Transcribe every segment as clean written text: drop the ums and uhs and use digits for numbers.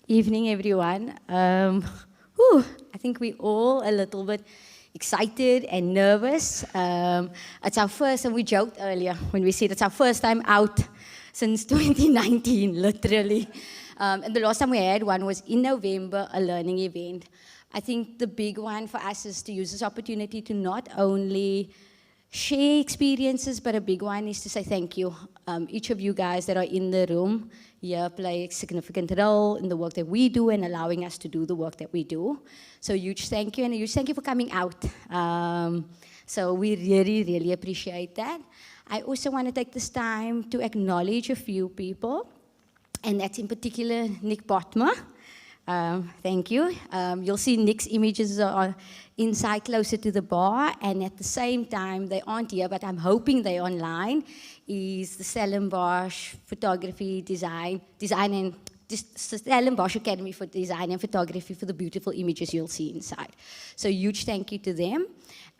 Evening, everyone. I think we're all a little bit excited and nervous. It's our first, and we joked earlier when we said it's our first time out since 2019, literally. And the last time we had one was in November, a learning event. I think the big one for us is to use this opportunity to not only share experiences, but a big one is to say thank you. Each of you guys that are in the room here play a significant role in the work that we do and allowing us to do the work that we do. So a huge thank you, and a huge thank you for coming out. So we really, really appreciate that. I also want to take this time to acknowledge a few people, and that's in particular Nick Botma. Thank you. You'll see Nick's images are inside closer to the bar, and at the same time, they aren't here, but I'm hoping they're online, is the Stellenbosch Photography Design and Stellenbosch Academy for Design and Photography for the beautiful images you'll see inside. So huge thank you to them.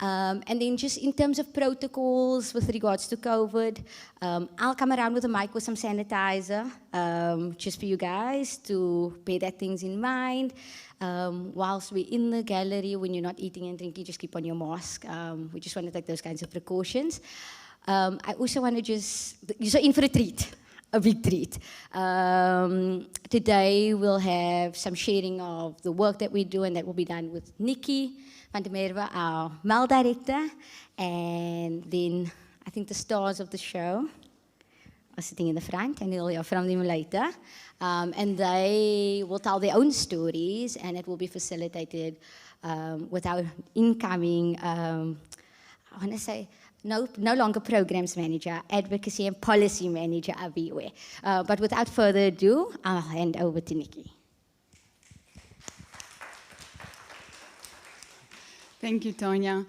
And then just in terms of protocols with regards to COVID, I'll come around with a mic with some sanitizer, just for you guys to bear that things in mind. Whilst we're in the gallery, when you're not eating and drinking, just keep on your mask. We just want to take those kinds of precautions. I also want to you're in for a treat. A big treat. Today we'll have some sharing of the work that we do, and that will be done with Nikki van der Merwe, our MEL director, and then I think the stars of the show are sitting in the front, and you'll hear from them later. And they will tell their own stories, and it will be facilitated with our incoming, I want to say, no longer programs manager, advocacy and policy manager, Abiwe. But without further ado, I'll hand over to Nikki. Thank you, Tanya.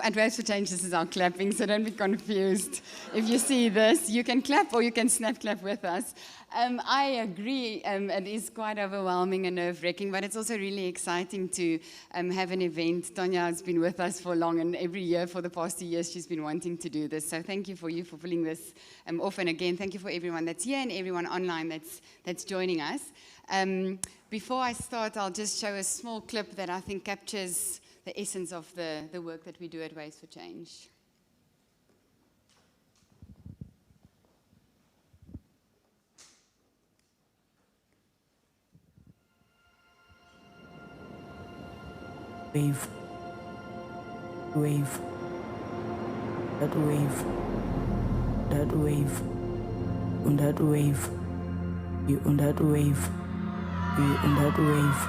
At Waves for Change, this is our clapping, so don't be confused. If you see this, you can clap or you can snap clap with us. I agree, it is quite overwhelming and nerve-wracking, but it's also really exciting to have an event. Tanya has been with us for long, and every year for the past 2 years, she's been wanting to do this. So thank you for pulling this off. And again, thank you for everyone that's here and everyone online that's joining us. Before I start, I'll just show a small clip that I think captures the essence of the work that we do at Waves for Change. Wave, wave, that wave, that wave, on that wave, you on that wave, you on that wave,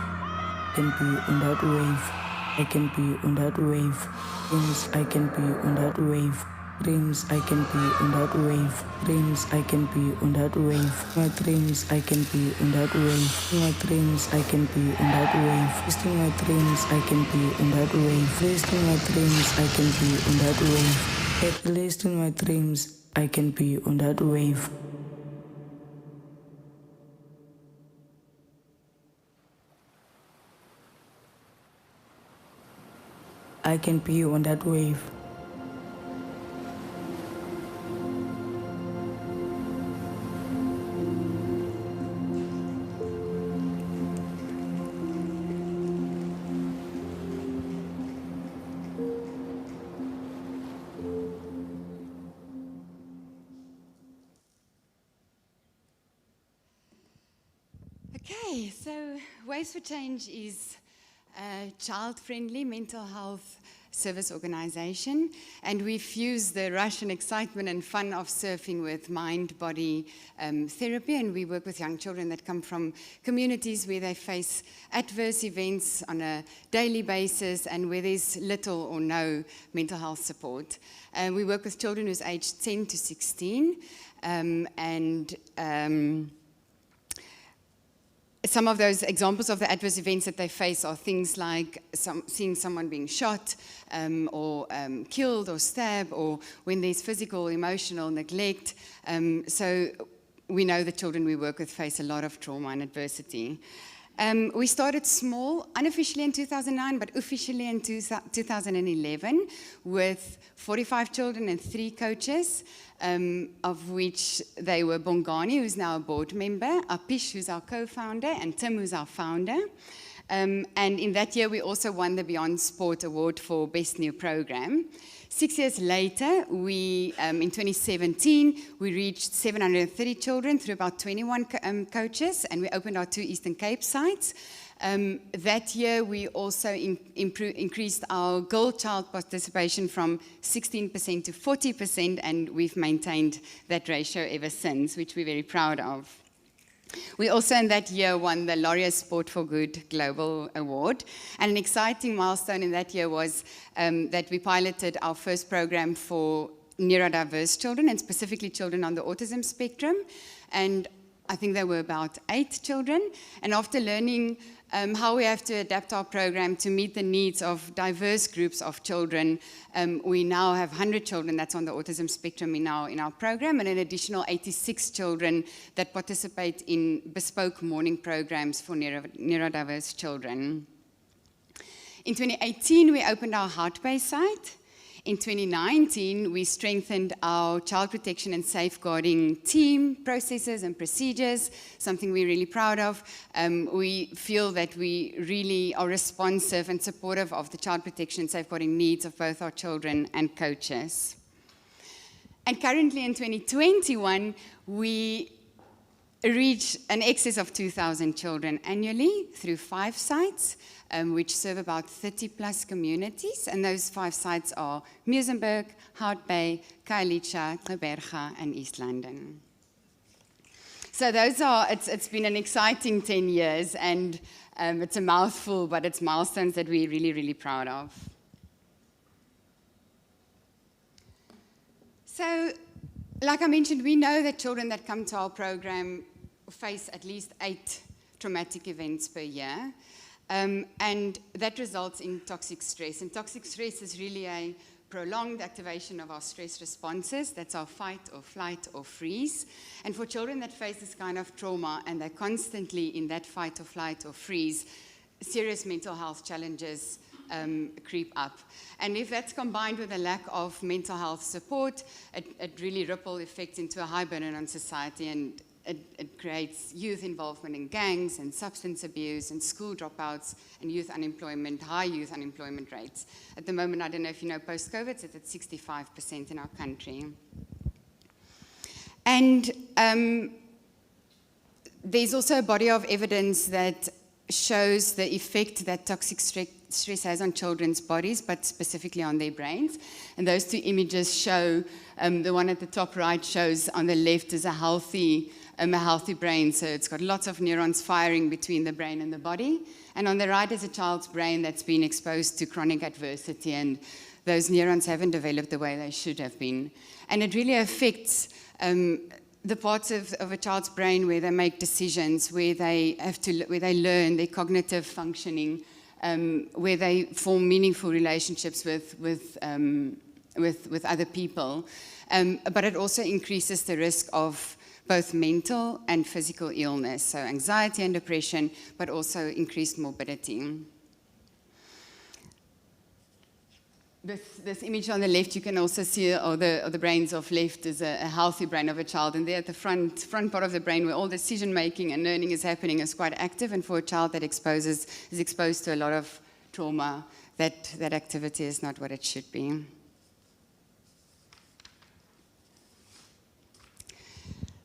can be on that wave, I can be on that wave, dreams I can be on that wave, dreams I can be on that wave, dreams I can be on that wave, my dreams I can be on that wave, my dreams I can be on that wave, listing my dreams I can be on that wave, listing my dreams I can be on that wave, at least in my dreams I can be on that wave. I can be on that wave. Okay, so Waves for Change is a child-friendly mental health service organization, and we fuse the rush and excitement and fun of surfing with mind-body therapy, and we work with young children that come from communities where they face adverse events on a daily basis and where there's little or no mental health support. We work with children who's aged 10 to 16, some of those examples of the adverse events that they face are things like seeing someone being shot or killed or stabbed, or when there's physical, emotional neglect. So we know the children we work with face a lot of trauma and adversity. We started small, unofficially in 2009, but officially in 2011, with 45 children and 3 coaches, of which they were Bongani, who's now a board member, Apish, who's our co-founder, and Tim, who's our founder. And in that year, we also won the Beyond Sport Award for Best New Program. 6 years later, in 2017, we reached 730 children through about 21 coaches, and we opened our 2 Eastern Cape sites. That year, we also increased our girl child participation from 16% to 40%, and we've maintained that ratio ever since, which we're very proud of. We also in that year won the Laureate Sport for Good Global Award. And an exciting milestone in that year was that we piloted our first program for neurodiverse children, and specifically children on the autism spectrum. And I think there were about 8 children. And after learning how we have to adapt our program to meet the needs of diverse groups of children, we now have 100 children that's on the autism spectrum in our program, and an additional 86 children that participate in bespoke morning programs for neurodiverse children. In 2018, we opened our Hout Bay site. In 2019, we strengthened our child protection and safeguarding team, processes and procedures, something we're really proud of. We feel that we really are responsive and supportive of the child protection and safeguarding needs of both our children and coaches. And currently in 2021, we reach an excess of 2,000 children annually through 5 sites, which serve about 30 plus communities. And those 5 sites are Muizenberg, Hout Bay, Khayelitsha, Gqeberha, and East London. So it's been an exciting 10 years, and it's a mouthful, but it's milestones that we're really, really proud of. So, like I mentioned, we know that children that come to our program face at least 8 traumatic events per year. And that results in toxic stress. And toxic stress is really a prolonged activation of our stress responses. That's our fight or flight or freeze. And for children that face this kind of trauma and they're constantly in that fight or flight or freeze, serious mental health challenges creep up. And if that's combined with a lack of mental health support, it really ripple effects into a high burden on society, and it creates youth involvement in gangs and substance abuse and school dropouts and youth unemployment, high youth unemployment rates. At the moment, I don't know if you know, post-COVID, it's at 65% in our country. And there's also a body of evidence that shows the effect that toxic stress has on children's bodies, but specifically on their brains. And those 2 images show, the one at the top right shows on the left is a healthy brain, so it's got lots of neurons firing between the brain and the body. And on the right is a child's brain that's been exposed to chronic adversity, and those neurons haven't developed the way they should have been. And it really affects the parts of a child's brain where they make decisions, where they learn their cognitive functioning, where they form meaningful relationships with other people. But it also increases the risk of both mental and physical illness, so anxiety and depression, but also increased morbidity. This image on the left, you can also see, or the brains of left is a healthy brain of a child, and there at the front part of the brain where all decision making and learning is happening is quite active, and for a child that is exposed to a lot of trauma, that activity is not what it should be.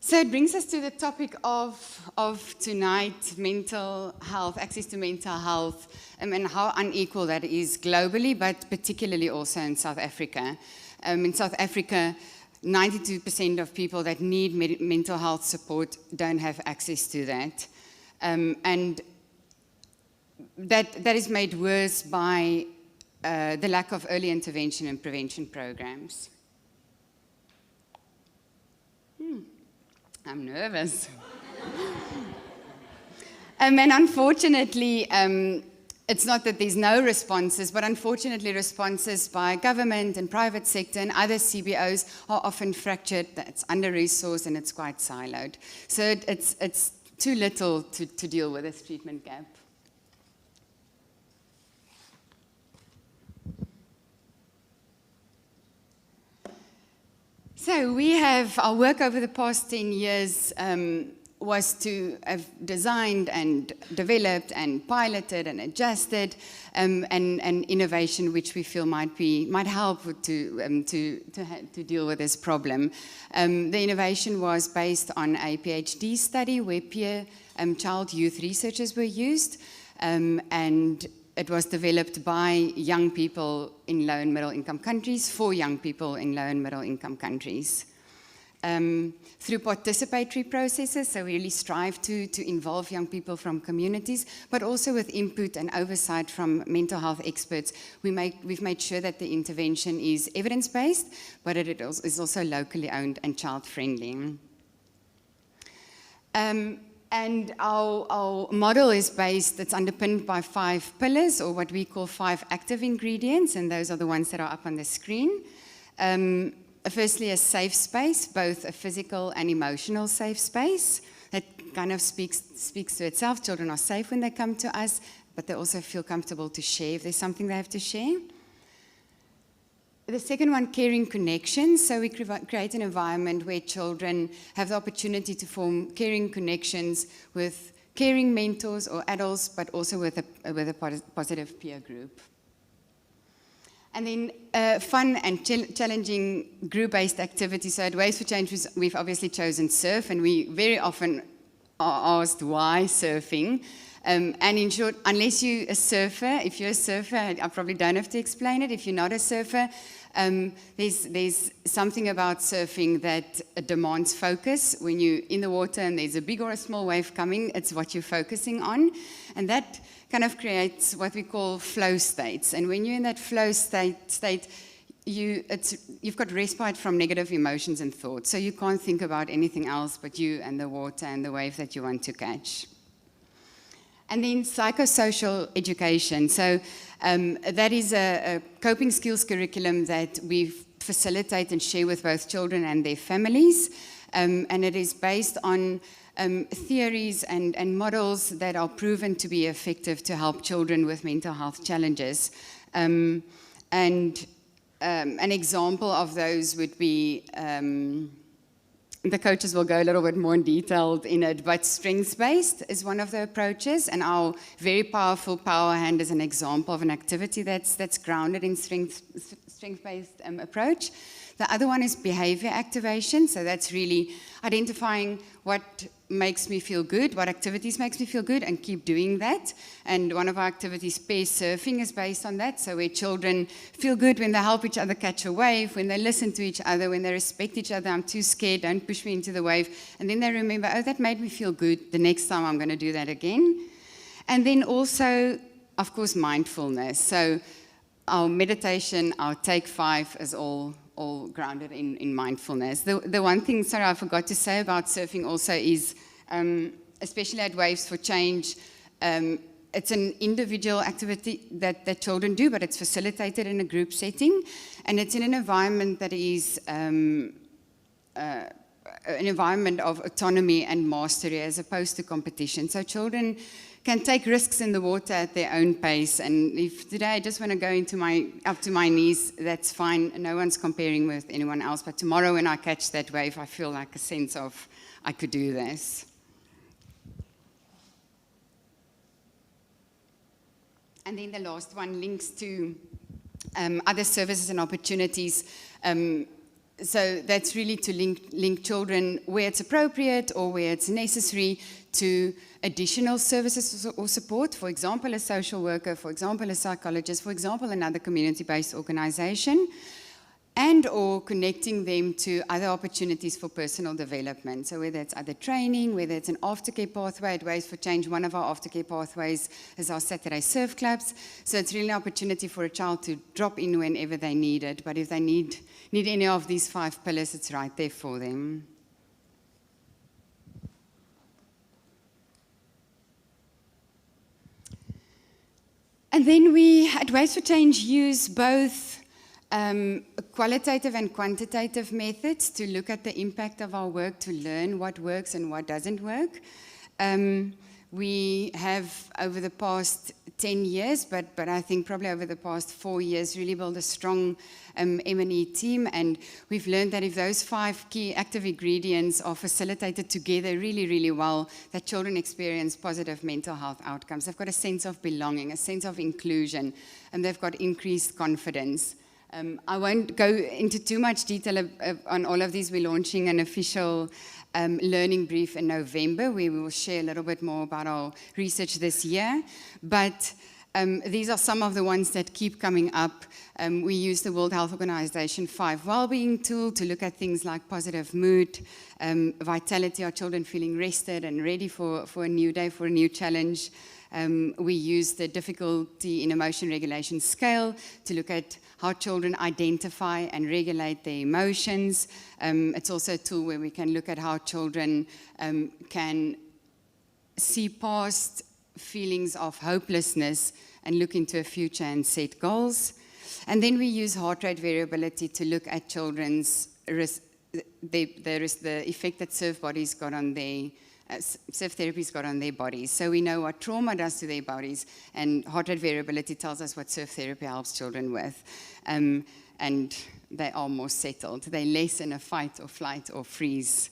So it brings us to the topic of tonight, mental health, access to mental health, and how unequal that is globally, but particularly also in South Africa. In South Africa, 92% of people that need mental health support don't have access to that. And that is made worse by the lack of early intervention and prevention programs. I'm nervous. And unfortunately, it's not that there's no responses, but unfortunately responses by government and private sector and other CBOs are often fractured, it's under-resourced, and it's quite siloed. So it's too little to deal with this treatment gap. So we have, our work over the past 10 years was to have designed and developed and piloted and adjusted an innovation which we feel might help to deal with this problem. The innovation was based on a PhD study where peer child youth researchers were used, and it was developed by young people in low and middle income countries for young people in low and middle income countries. Through participatory processes, so we really strive to involve young people from communities, but also with input and oversight from mental health experts. We've made sure that the intervention is evidence-based, but it is also locally owned and child-friendly. And our model is it's underpinned by 5 pillars, or what we call 5 active ingredients, and those are the ones that are up on the screen. Firstly, a safe space, both a physical and emotional safe space. That kind of speaks to itself. Children are safe when they come to us, but they also feel comfortable to share if there's something they have to share. The second one, caring connections. So we create an environment where children have the opportunity to form caring connections with caring mentors or adults, but also with a positive peer group. And then fun and challenging group-based activities. So at Waves for Change, we've obviously chosen surf, and we very often are asked why surfing. And in short, unless you're a surfer, if you're a surfer, I probably don't have to explain it. If you're not a surfer, there's something about surfing that demands focus. When you're in the water and there's a big or a small wave coming, it's what you're focusing on. And that kind of creates what we call flow states. And when you're in that flow state, you've got respite from negative emotions and thoughts. So you can't think about anything else but you and the water and the wave that you want to catch. And then psychosocial education. So that is a coping skills curriculum that we facilitate and share with both children and their families. And it is based on theories and models that are proven to be effective to help children with mental health challenges. And an example of those would be, the coaches will go a little bit more in detail in it, but strengths-based is one of the approaches, and our very powerful power hand is an example of an activity that's grounded in strength-based approach. The other one is behavior activation, so that's really identifying what makes me feel good, what activities makes me feel good, and keep doing that. And one of our activities, pair surfing, is based on that, so where children feel good when they help each other catch a wave, when they listen to each other, when they respect each other. I'm too scared, don't push me into the wave. And then they remember, oh, that made me feel good, the next time I'm going to do that again. And then also, of course, mindfulness. So our meditation, our Take 5 is all grounded in mindfulness. The one thing, sorry, I forgot to say about surfing also is, especially at Waves for Change, it's an individual activity that children do, but it's facilitated in a group setting, and it's in an environment that is an environment of autonomy and mastery as opposed to competition. So children can take risks in the water at their own pace, and if today I just want to go up to my knees, that's fine. No one's comparing with anyone else, but tomorrow when I catch that wave, I feel like a sense of, I could do this. And then the last one links to other services and opportunities. So that's really to link children where it's appropriate or where it's necessary to additional services or support, for example, a social worker, for example, a psychologist, for example, another community-based organization, and or connecting them to other opportunities for personal development. So whether it's other training, whether it's an aftercare pathway at Waves for Change, one of our aftercare pathways is our Saturday surf clubs. So it's really an opportunity for a child to drop in whenever they need it, but if they need any of these 5 pillars, it's right there for them. And then we, at Waves for Change, use both qualitative and quantitative methods to look at the impact of our work, to learn what works and what doesn't work. We have, over the past 10 years, but I think probably over the past 4 years, really built a strong M&E team, and we've learned that if those 5 key active ingredients are facilitated together really, really well, that children experience positive mental health outcomes. They've got a sense of belonging, a sense of inclusion, and they've got increased confidence. I won't go into too much detail on all of these. We're launching an official learning brief in November, where we will share a little bit more about our research this year. But these are some of the ones that keep coming up. We use the World Health Organization 5 Wellbeing tool to look at things like positive mood, vitality, are children feeling rested and ready for a new day, for a new challenge. We use the difficulty in emotion regulation scale to look at how children identify and regulate their emotions. It's also a tool where we can look at how children can see past feelings of hopelessness and look into a future and set goals. And then we use heart rate variability to look at children's the effect that surf bodies got on their surf therapy's got on their bodies. So we know what trauma does to their bodies, and heart rate variability tells us what surf therapy helps children with. And they are more settled. They're less in a fight or flight or freeze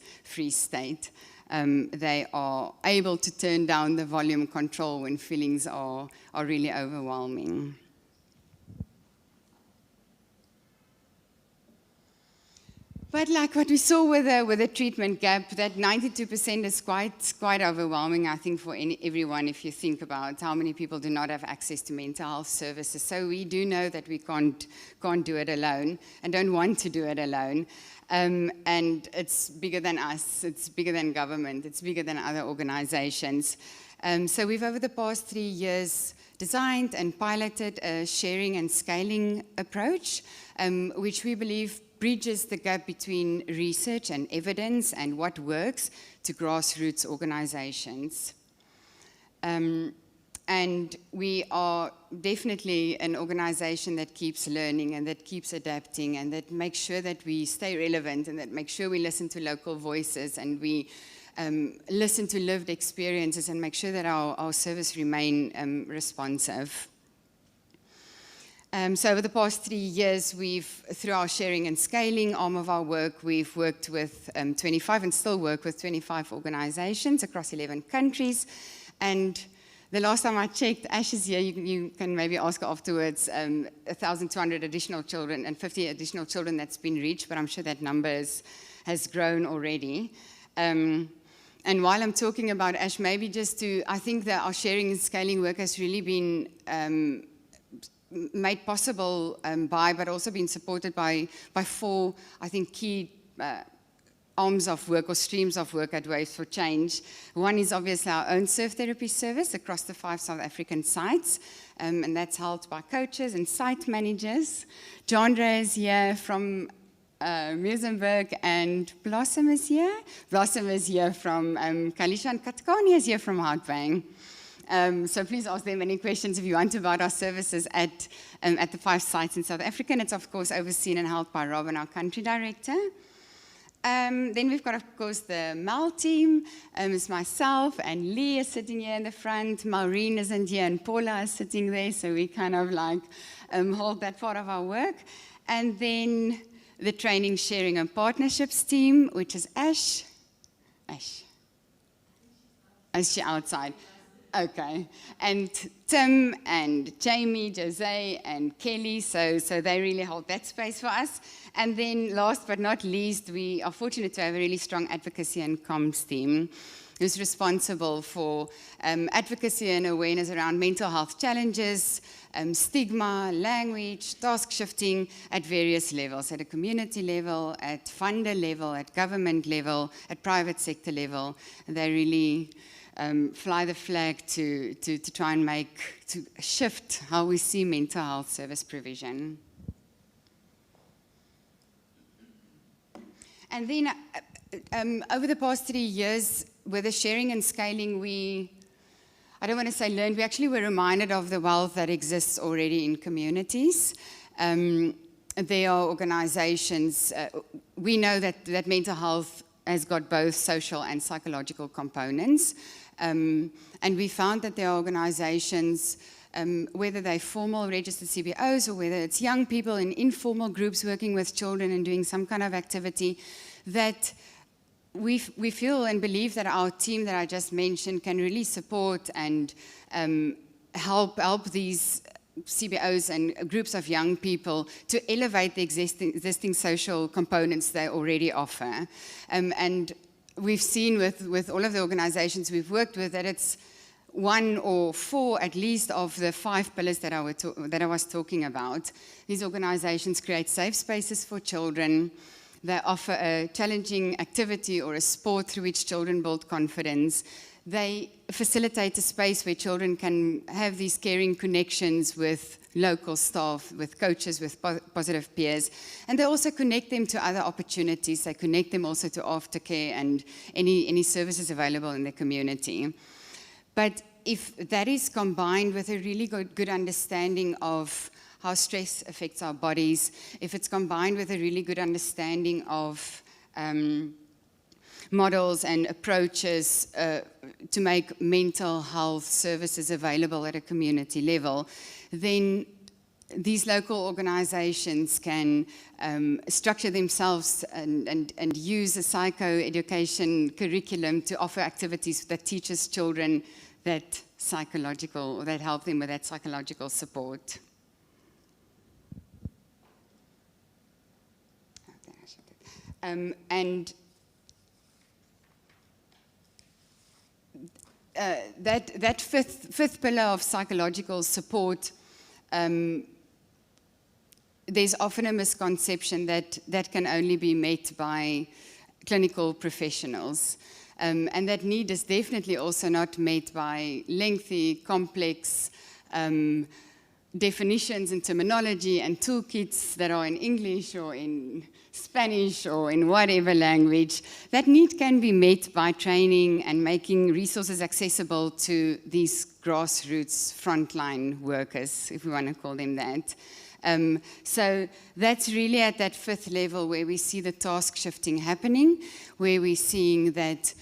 state. They are able to turn down the volume control when feelings are really overwhelming. But like what we saw with the treatment gap, that 92% is quite overwhelming, I think, for everyone, if you think about how many people do not have access to mental health services. So we do know that we can't do it alone and don't want to do it alone. And it's bigger than us, it's bigger than government, it's bigger than other organizations. So we've, over the past 3 years, designed and piloted a sharing and scaling approach, which we believe bridges the gap between research and evidence and what works to grassroots organizations. And we are definitely an organization that keeps learning and that keeps adapting and that makes sure that we stay relevant and that makes sure we listen to local voices and we listen to lived experiences and make sure that our service remain responsive. So over the past 3 years, through our sharing and scaling arm of our work, we've worked with 25 and still work with 25 organizations across 11 countries. And the last time I checked, Ash is here, you can maybe ask afterwards, 1,200 additional children and 50 additional children that's been reached, but I'm sure that number has grown already. And while I'm talking about Ash, maybe I think that our sharing and scaling work has really been made possible by, but also been supported by 4, I think, key arms of work or streams of work at Waves for Change. One is obviously our own surf therapy service across the 5 South African sites, and that's held by coaches and site managers. Jandra is here from Muizenberg, and Blossom is here. Blossom is here from Kalisha, and Katkani is here from Hartbang. So please ask them any questions if you want about our services at the 5 sites in South Africa. And it's, of course, overseen and held by Robin, our country director. Then we've got, of course, the Mal team. It's myself and Lee is sitting here in the front. Maureen isn't here and Paula is sitting there. So we kind of like hold that part of our work. And then the training, sharing, and partnerships team, which is Ash. Is she outside? Okay, and Tim and Jamie, Jose and Kelly, so they really hold that space for us. And then last but not least, we are fortunate to have a really strong advocacy and comms team who's responsible for advocacy and awareness around mental health challenges, stigma, language, task shifting at various levels, at a community level, at funder level, at government level, at private sector level. And they really fly the flag to try and to shift how we see mental health service provision. And then over the past 3 years, with the sharing and scaling, I don't want to say learned, we actually were reminded of the wealth that exists already in communities. There are organizations, we know that mental health has got both social and psychological components. And we found that there are organizations, whether they're formal registered CBOs or whether it's young people in informal groups working with children and doing some kind of activity, that we feel and believe that our team that I just mentioned can really support and help these CBOs and groups of young people to elevate the existing social components they already offer. And we've seen with all of the organizations we've worked with that it's 1 or 4 at least of the 5 pillars that I was talking about. These organizations create safe spaces for children. They offer a challenging activity or a sport through which children build confidence. They facilitate a space where children can have these caring connections with local staff, with coaches, with positive peers. And they also connect them to other opportunities. They connect them also to aftercare and any services available in the community. But if that is combined with a really good understanding of how stress affects our bodies, if it's combined with a really good understanding of models and approaches to make mental health services available at a community level, then these local organizations can structure themselves and use a psychoeducation curriculum to offer activities that teaches children that psychological, or that help them with that psychological support. And that fifth pillar of psychological support, there's often a misconception that that can only be met by clinical professionals. And that need is definitely also not met by lengthy, complex definitions and terminology and toolkits that are in English or in Spanish or in whatever language. That need can be met by training and making resources accessible to these grassroots frontline workers, if we want to call them that. So that's really at that 5th level where we see the task shifting happening, where we're seeing that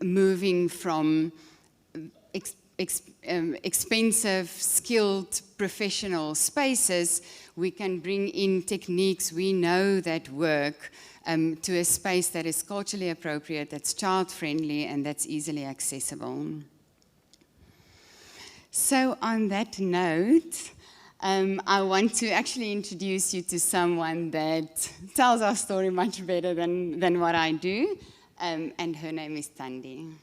moving from expensive, skilled, professional spaces, we can bring in techniques we know that work to a space that is culturally appropriate, that's child-friendly, and that's easily accessible. So on that note, I want to actually introduce you to someone that tells our story much better than what I do, and her name is Thandi.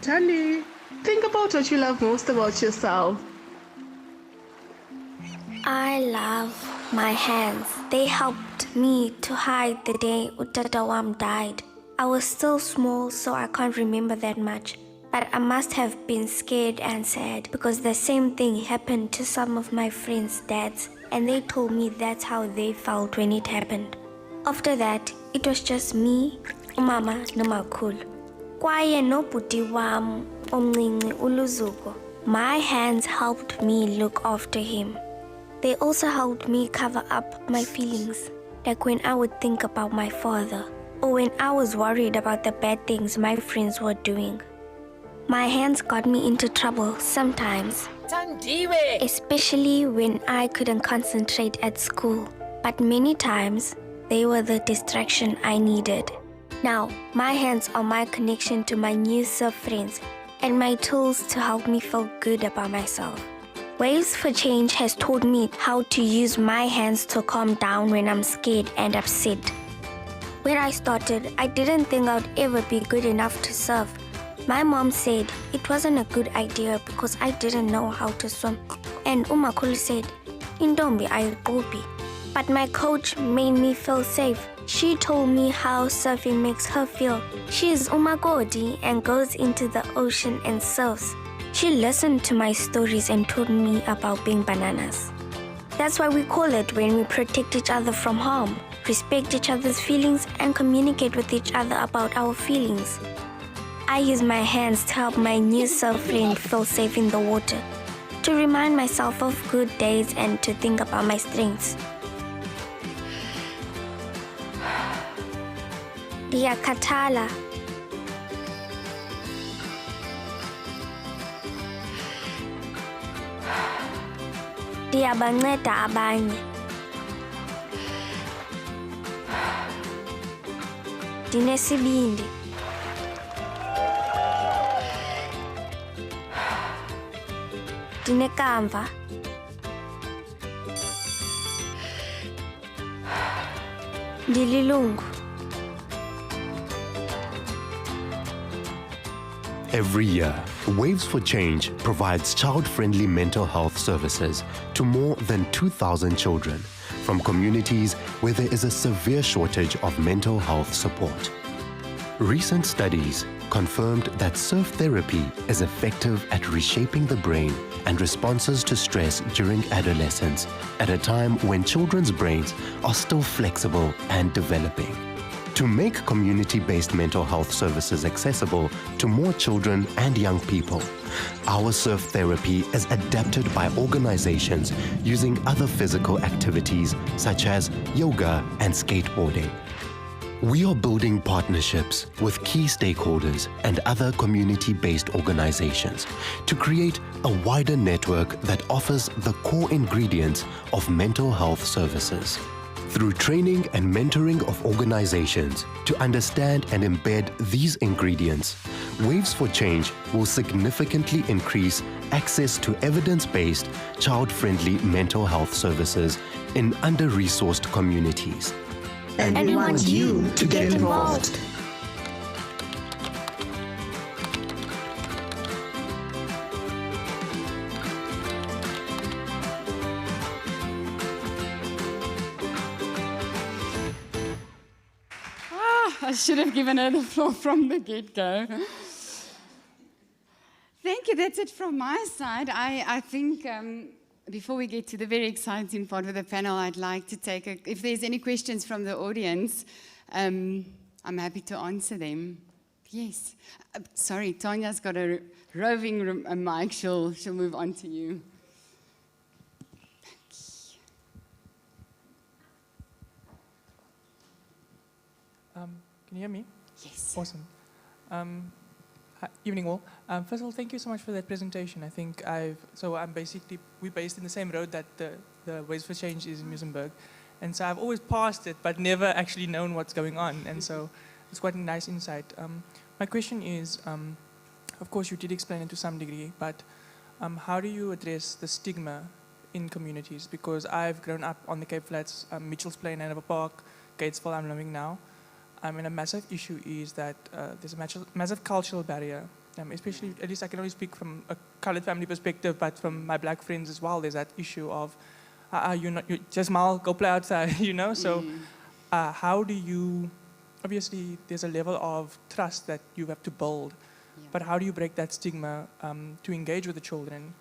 Thandi, think about what you love most about yourself. I love my hands. They helped me to hide the day Utata Wam died. I was still small, so I can't remember that much. But I must have been scared and sad because the same thing happened to some of my friends' dads, and they told me that's how they felt when it happened. After that, it was just me, umama nomakhulu. Kwaye nobhuti wam omncinci uLuzuko. My hands helped me look after him. They also helped me cover up my feelings, like when I would think about my father, or when I was worried about the bad things my friends were doing. My hands got me into trouble sometimes, especially when I couldn't concentrate at school. But many times, they were the distraction I needed. Now, my hands are my connection to my new surf friends and my tools to help me feel good about myself. Waves for Change has taught me how to use my hands to calm down when I'm scared and upset. When I started, I didn't think I'd ever be good enough to surf. My mom said it wasn't a good idea because I didn't know how to swim. And umakhulu said, Indombi ayiqubhi. But my coach made me feel safe. She told me how surfing makes her feel. She is umakoti and goes into the ocean and surfs. She listened to my stories and told me about being bananas. That's why we call it when we protect each other from harm, respect each other's feelings, and communicate with each other about our feelings. I use my hands to help my new surf friend feel safe in the water, to to remind myself of good days and to think about my strengths. Ndiyakhathala. Ndiyabanceda abanye. Ndinesibindi. Ndinekamva. Ndililungu. Every year, Waves for Change provides child-friendly mental health services to more than 2,000 children from communities where there is a severe shortage of mental health support. Recent studies confirmed that surf therapy is effective at reshaping the brain and responses to stress during adolescence at a time when children's brains are still flexible and developing. To make community-based mental health services accessible to more children and young people, our surf therapy is adapted by organizations using other physical activities such as yoga and skateboarding. We are building partnerships with key stakeholders and other community-based organizations to create a wider network that offers the core ingredients of mental health services. Through training and mentoring of organizations to understand and embed these ingredients, Waves for Change will significantly increase access to evidence-based, child-friendly mental health services in under-resourced communities. And we want you to get involved. I should have given her the floor from the get-go. Thank you. That's it from my side. I think before we get to the very exciting part of the panel, I'd like to take if there's any questions from the audience, I'm happy to answer them. Yes. Sorry, Tanya's got a roving mic. She'll move on to you. Can you hear me? Yes. Awesome. Evening all. First of all, thank you so much for that presentation. I think we're based in the same road that the Waves for Change is in Muizenberg. And so I've always passed it, but never actually known what's going on. And so it's quite a nice insight. My question is, of course you did explain it to some degree, but how do you address the stigma in communities? Because I've grown up on the Cape Flats, Mitchell's Plain, Hanover Park, Gatesville I'm living now. And a massive issue is that there's a massive cultural barrier, especially, at least I can only speak from a colored family perspective, but from my black friends as well, there's that issue of, you just smile, go play outside, you know? So how do you, obviously there's a level of trust that you have to build, but how do you break that stigma to engage with the children,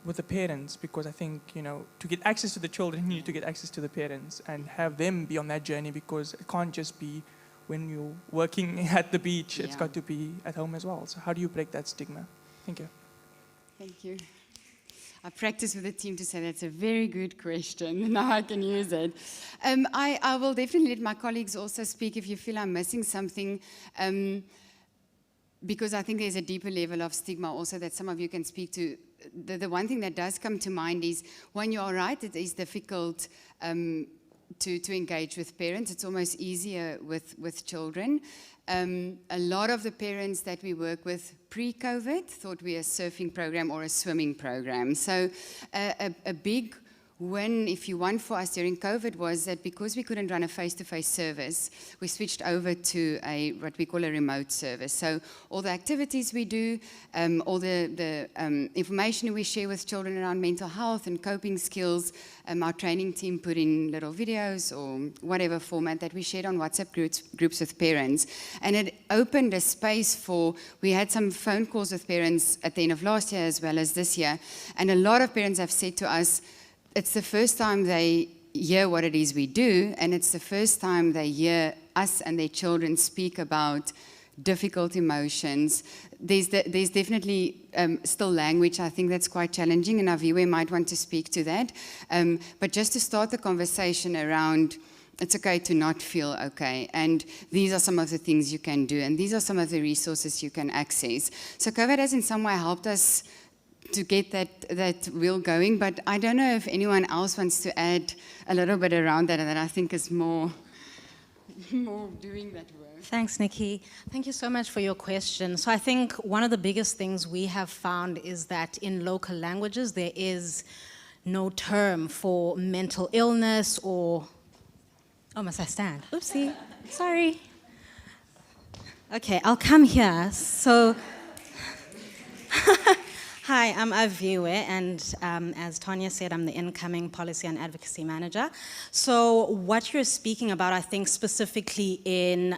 with the parents? Because I think, to get access to the children, you need to get access to the parents and have them be on that journey, because it can't just be when you're working at the beach, it's got to be at home as well. So how do you break that stigma? Thank you. Thank you. I practiced with the team to say that's a very good question. Now I can use it. I will definitely let my colleagues also speak if you feel I'm missing something, because I think there's a deeper level of stigma also that some of you can speak to. The one thing that does come to mind is, when you are right, it is difficult to engage with parents. It's almost easier with children. A lot of the parents that we work with pre-COVID thought we were a surfing program or a swimming program. So a big win, if you want, for us during COVID was that because we couldn't run a face-to-face service, we switched over to what we call a remote service. So all the activities we do, all the information we share with children around mental health and coping skills, our training team put in little videos or whatever format that we shared on WhatsApp groups with parents. And it opened a space for, we had some phone calls with parents at the end of last year as well as this year. And a lot of parents have said to us, it's the first time they hear what it is we do, and it's the first time they hear us and their children speak about difficult emotions. There's definitely still language, I think that's quite challenging, and Aviwe might want to speak to that. But just to start the conversation around, it's okay to not feel okay, and these are some of the things you can do, and these are some of the resources you can access. So COVID has in some way helped us to get that wheel going, but I don't know if anyone else wants to add a little bit around that, and that I think is more doing that work. Thanks, Nikki. Thank you so much for your question. So I think one of the biggest things we have found is that in local languages, there is no term for mental illness or... Oh, must I stand? Oopsie, sorry. Okay, I'll come here. So, hi, I'm Aviwe, and as Tanya said, I'm the incoming Policy and Advocacy Manager. So what you're speaking about, I think specifically in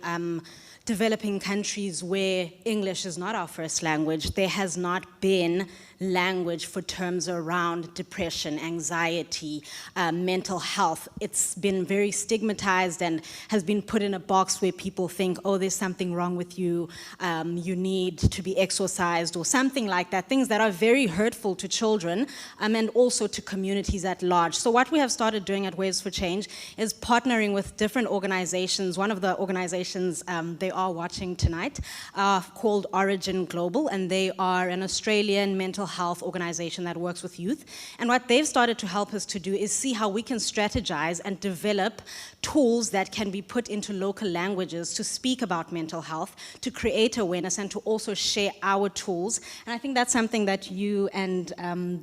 developing countries where English is not our first language, there has not been language for terms around depression, anxiety, mental health. It's been very stigmatized and has been put in a box where people think, oh, there's something wrong with you, you need to be exorcised or something like that, things that are very hurtful to children and also to communities at large. So what we have started doing at Waves for Change is partnering with different organizations. One of the organizations, they are watching tonight, called Origin Global, and they are an Australian mental health organization that works with youth. And what they've started to help us to do is see how we can strategize and develop tools that can be put into local languages to speak about mental health, to create awareness, and to also share our tools. And I think that's something that you and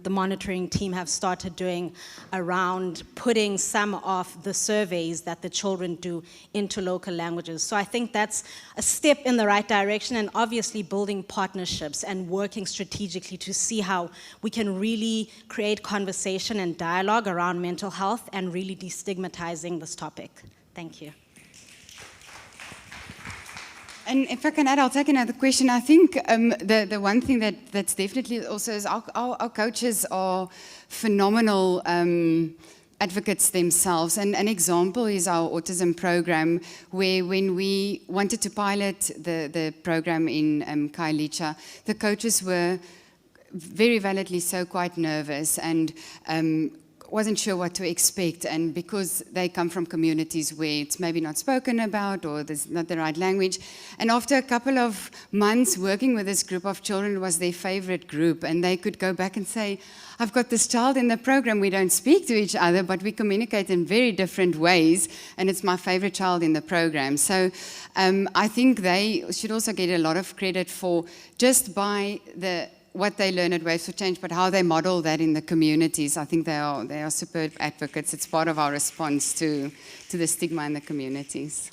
the monitoring team have started doing around putting some of the surveys that the children do into local languages. So I think that's a step in the right direction, and obviously building partnerships and working strategically to see how we can really create conversation and dialogue around mental health and really destigmatizing this topic. Thank you. And if I can add, I'll take another question. I think the one thing that's definitely also is our coaches are phenomenal advocates themselves. And an example is our autism program, where when we wanted to pilot the program in Kailicha, the coaches were very validly so quite nervous and wasn't sure what to expect, and because they come from communities where it's maybe not spoken about or there's not the right language. And after a couple of months working with this group of children, it was their favorite group, and they could go back and say, I've got this child in the program, we don't speak to each other, but we communicate in very different ways, and it's my favorite child in the program. So I think they should also get a lot of credit for just by what they learn at Waves for Change, but how they model that in the communities. I think they are superb advocates. It's part of our response to the stigma in the communities.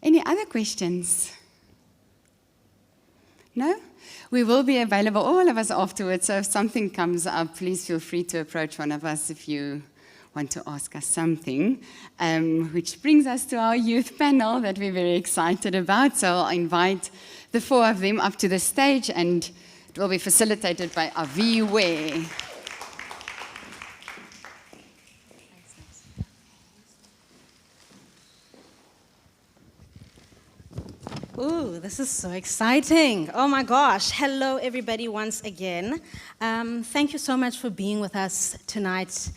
Any other questions? No? We will be available, all of us, afterwards, so if something comes up, please feel free to approach one of us if you want to ask us something, which brings us to our youth panel that we're very excited about. So I'll invite the four of them up to the stage, and it will be facilitated by Aviwe. Ooh, this is so exciting. Oh my gosh. Hello, everybody, once again. Thank you so much for being with us tonight.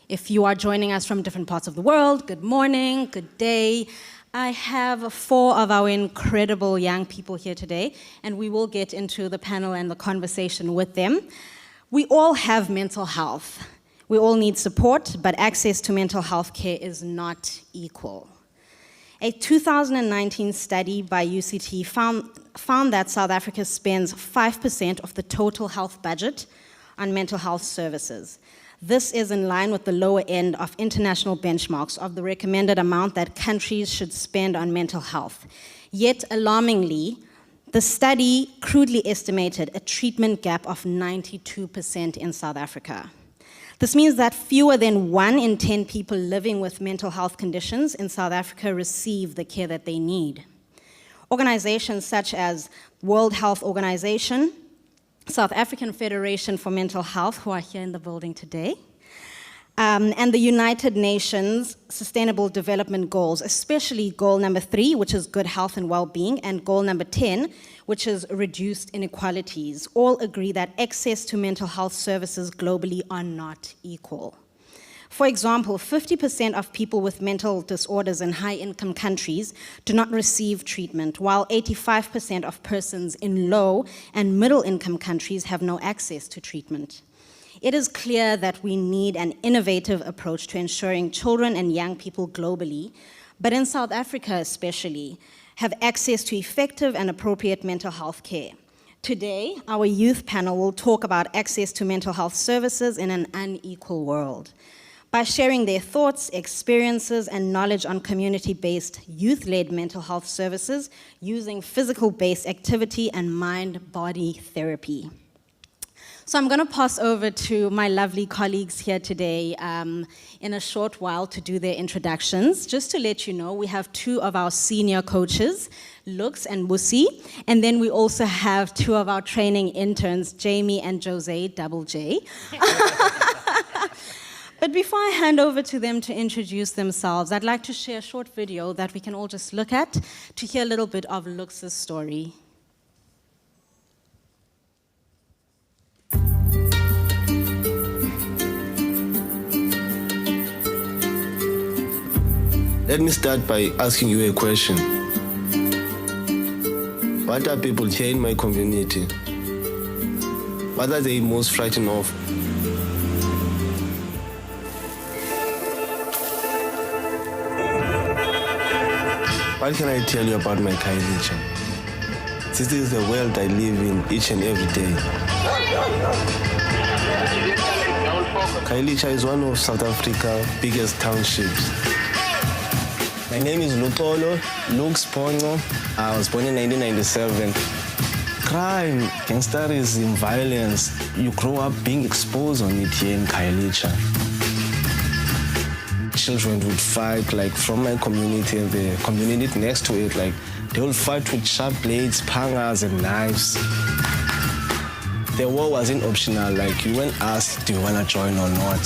If you are joining us from different parts of the world, good morning, good day. I have four of our incredible young people here today, and we will get into the panel and the conversation with them. We all have mental health. We all need support, but access to mental health care is not equal. A 2019 study by UCT found that South Africa spends 5% of the total health budget on mental health services. This is in line with the lower end of international benchmarks of the recommended amount that countries should spend on mental health. Yet, alarmingly, the study crudely estimated a treatment gap of 92% in South Africa. This means that fewer than 1 in 10 people living with mental health conditions in South Africa receive the care that they need. Organizations such as World Health Organization, South African Federation for Mental Health, who are here in the building today, and the United Nations Sustainable Development Goals, especially goal number 3, which is good health and well-being, and goal number 10, which is reduced inequalities, all agree that access to mental health services globally are not equal. For example, 50% of people with mental disorders in high-income countries do not receive treatment, while 85% of persons in low and middle-income countries have no access to treatment. It is clear that we need an innovative approach to ensuring children and young people globally, but in South Africa especially, have access to effective and appropriate mental health care. Today, our youth panel will talk about access to mental health services in an unequal world. By sharing their thoughts, experiences, and knowledge on community-based, youth-led mental health services using physical-based activity and mind-body therapy. So I'm going to pass over to my lovely colleagues here today in a short while to do their introductions. Just to let you know, we have 2 of our senior coaches, Lux and Busi, and then we also have 2 of our training interns, Jamie and Jose, double J. But before I hand over to them to introduce themselves, I'd like to share a short video that we can all just look at to hear a little bit of Lux's story. Let me start by asking you a question. What are people here in my community? What are they most frightened of? What can I tell you about my Khayelitsha? This is the world I live in each and every day. Khayelitsha is one of South Africa's biggest townships. My name is Lutolo, Lux Pongo. I was born in 1997. Crime, gangsterism, violence, you grow up being exposed on it here in Khayelitsha. Children would fight, like from my community and the community next to it, like they will fight with sharp blades, pangas, and knives. The war wasn't optional, like you weren't asked, do you want to join or not?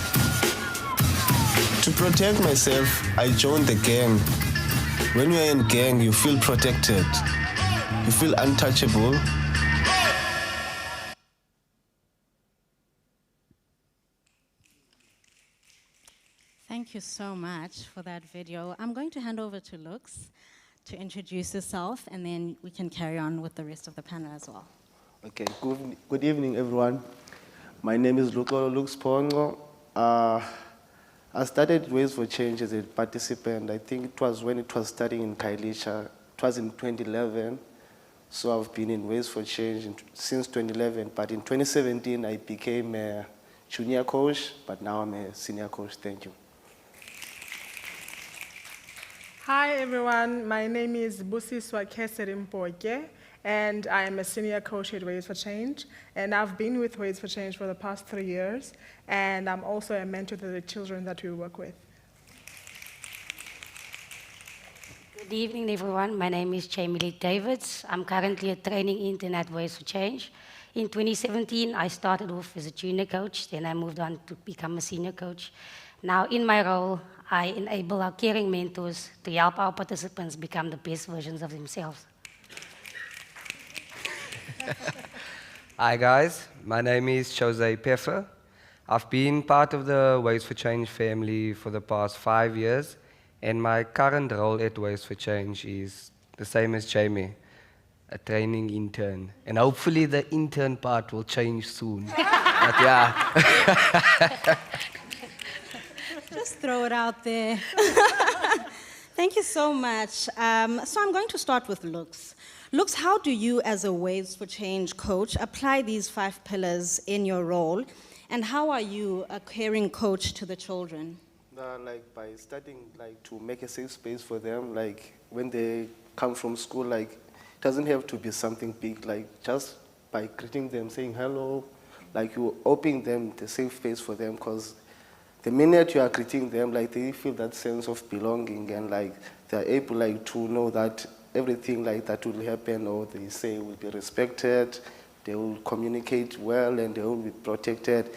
To protect myself, I joined the gang. When you're in gang, you feel protected. You feel untouchable. Thank you so much for that video. I'm going to hand over to Lux to introduce yourself, and then we can carry on with the rest of the panel as well. Okay, good evening, everyone. My name is Lux Pongo. I started Ways for Change as a participant. I think it was when it was starting in Khayelitsha. It was in 2011. So I've been in Ways for Change since 2011. But in 2017, I became a junior coach, but now I'm a senior coach. Thank you. Hi everyone, my name is Busi Swakeserimpokye, and I am a senior coach at Ways for Change. And I've been with Ways for Change for the past 3 years, and I'm also a mentor to the children that we work with. Good evening, everyone. My name is Jamie Davids. I'm currently a training intern at Ways for Change. In 2017, I started off as a junior coach, then I moved on to become a senior coach. Now, in my role, I enable our caring mentors to help our participants become the best versions of themselves. Hi guys, my name is Jose Peffer. I've been part of the Ways for Change family for the past 5 years, and my current role at Ways for Change is the same as Jamie, a training intern. And hopefully the intern part will change soon. But yeah. Just throw it out there. Thank you so much. So I'm going to start with Lux. Lux, how do you, as a Ways for Change coach, apply these 5 pillars in your role? And how are you a caring coach to the children? Like by starting to make a safe space for them, like when they come from school, like it doesn't have to be something big, like just by greeting them, saying hello, like you opening them the safe space for them, because the minute you are greeting them, like they feel that sense of belonging, and like they're able like to know that everything like that will happen or they say will be respected, they will communicate well, and they will be protected.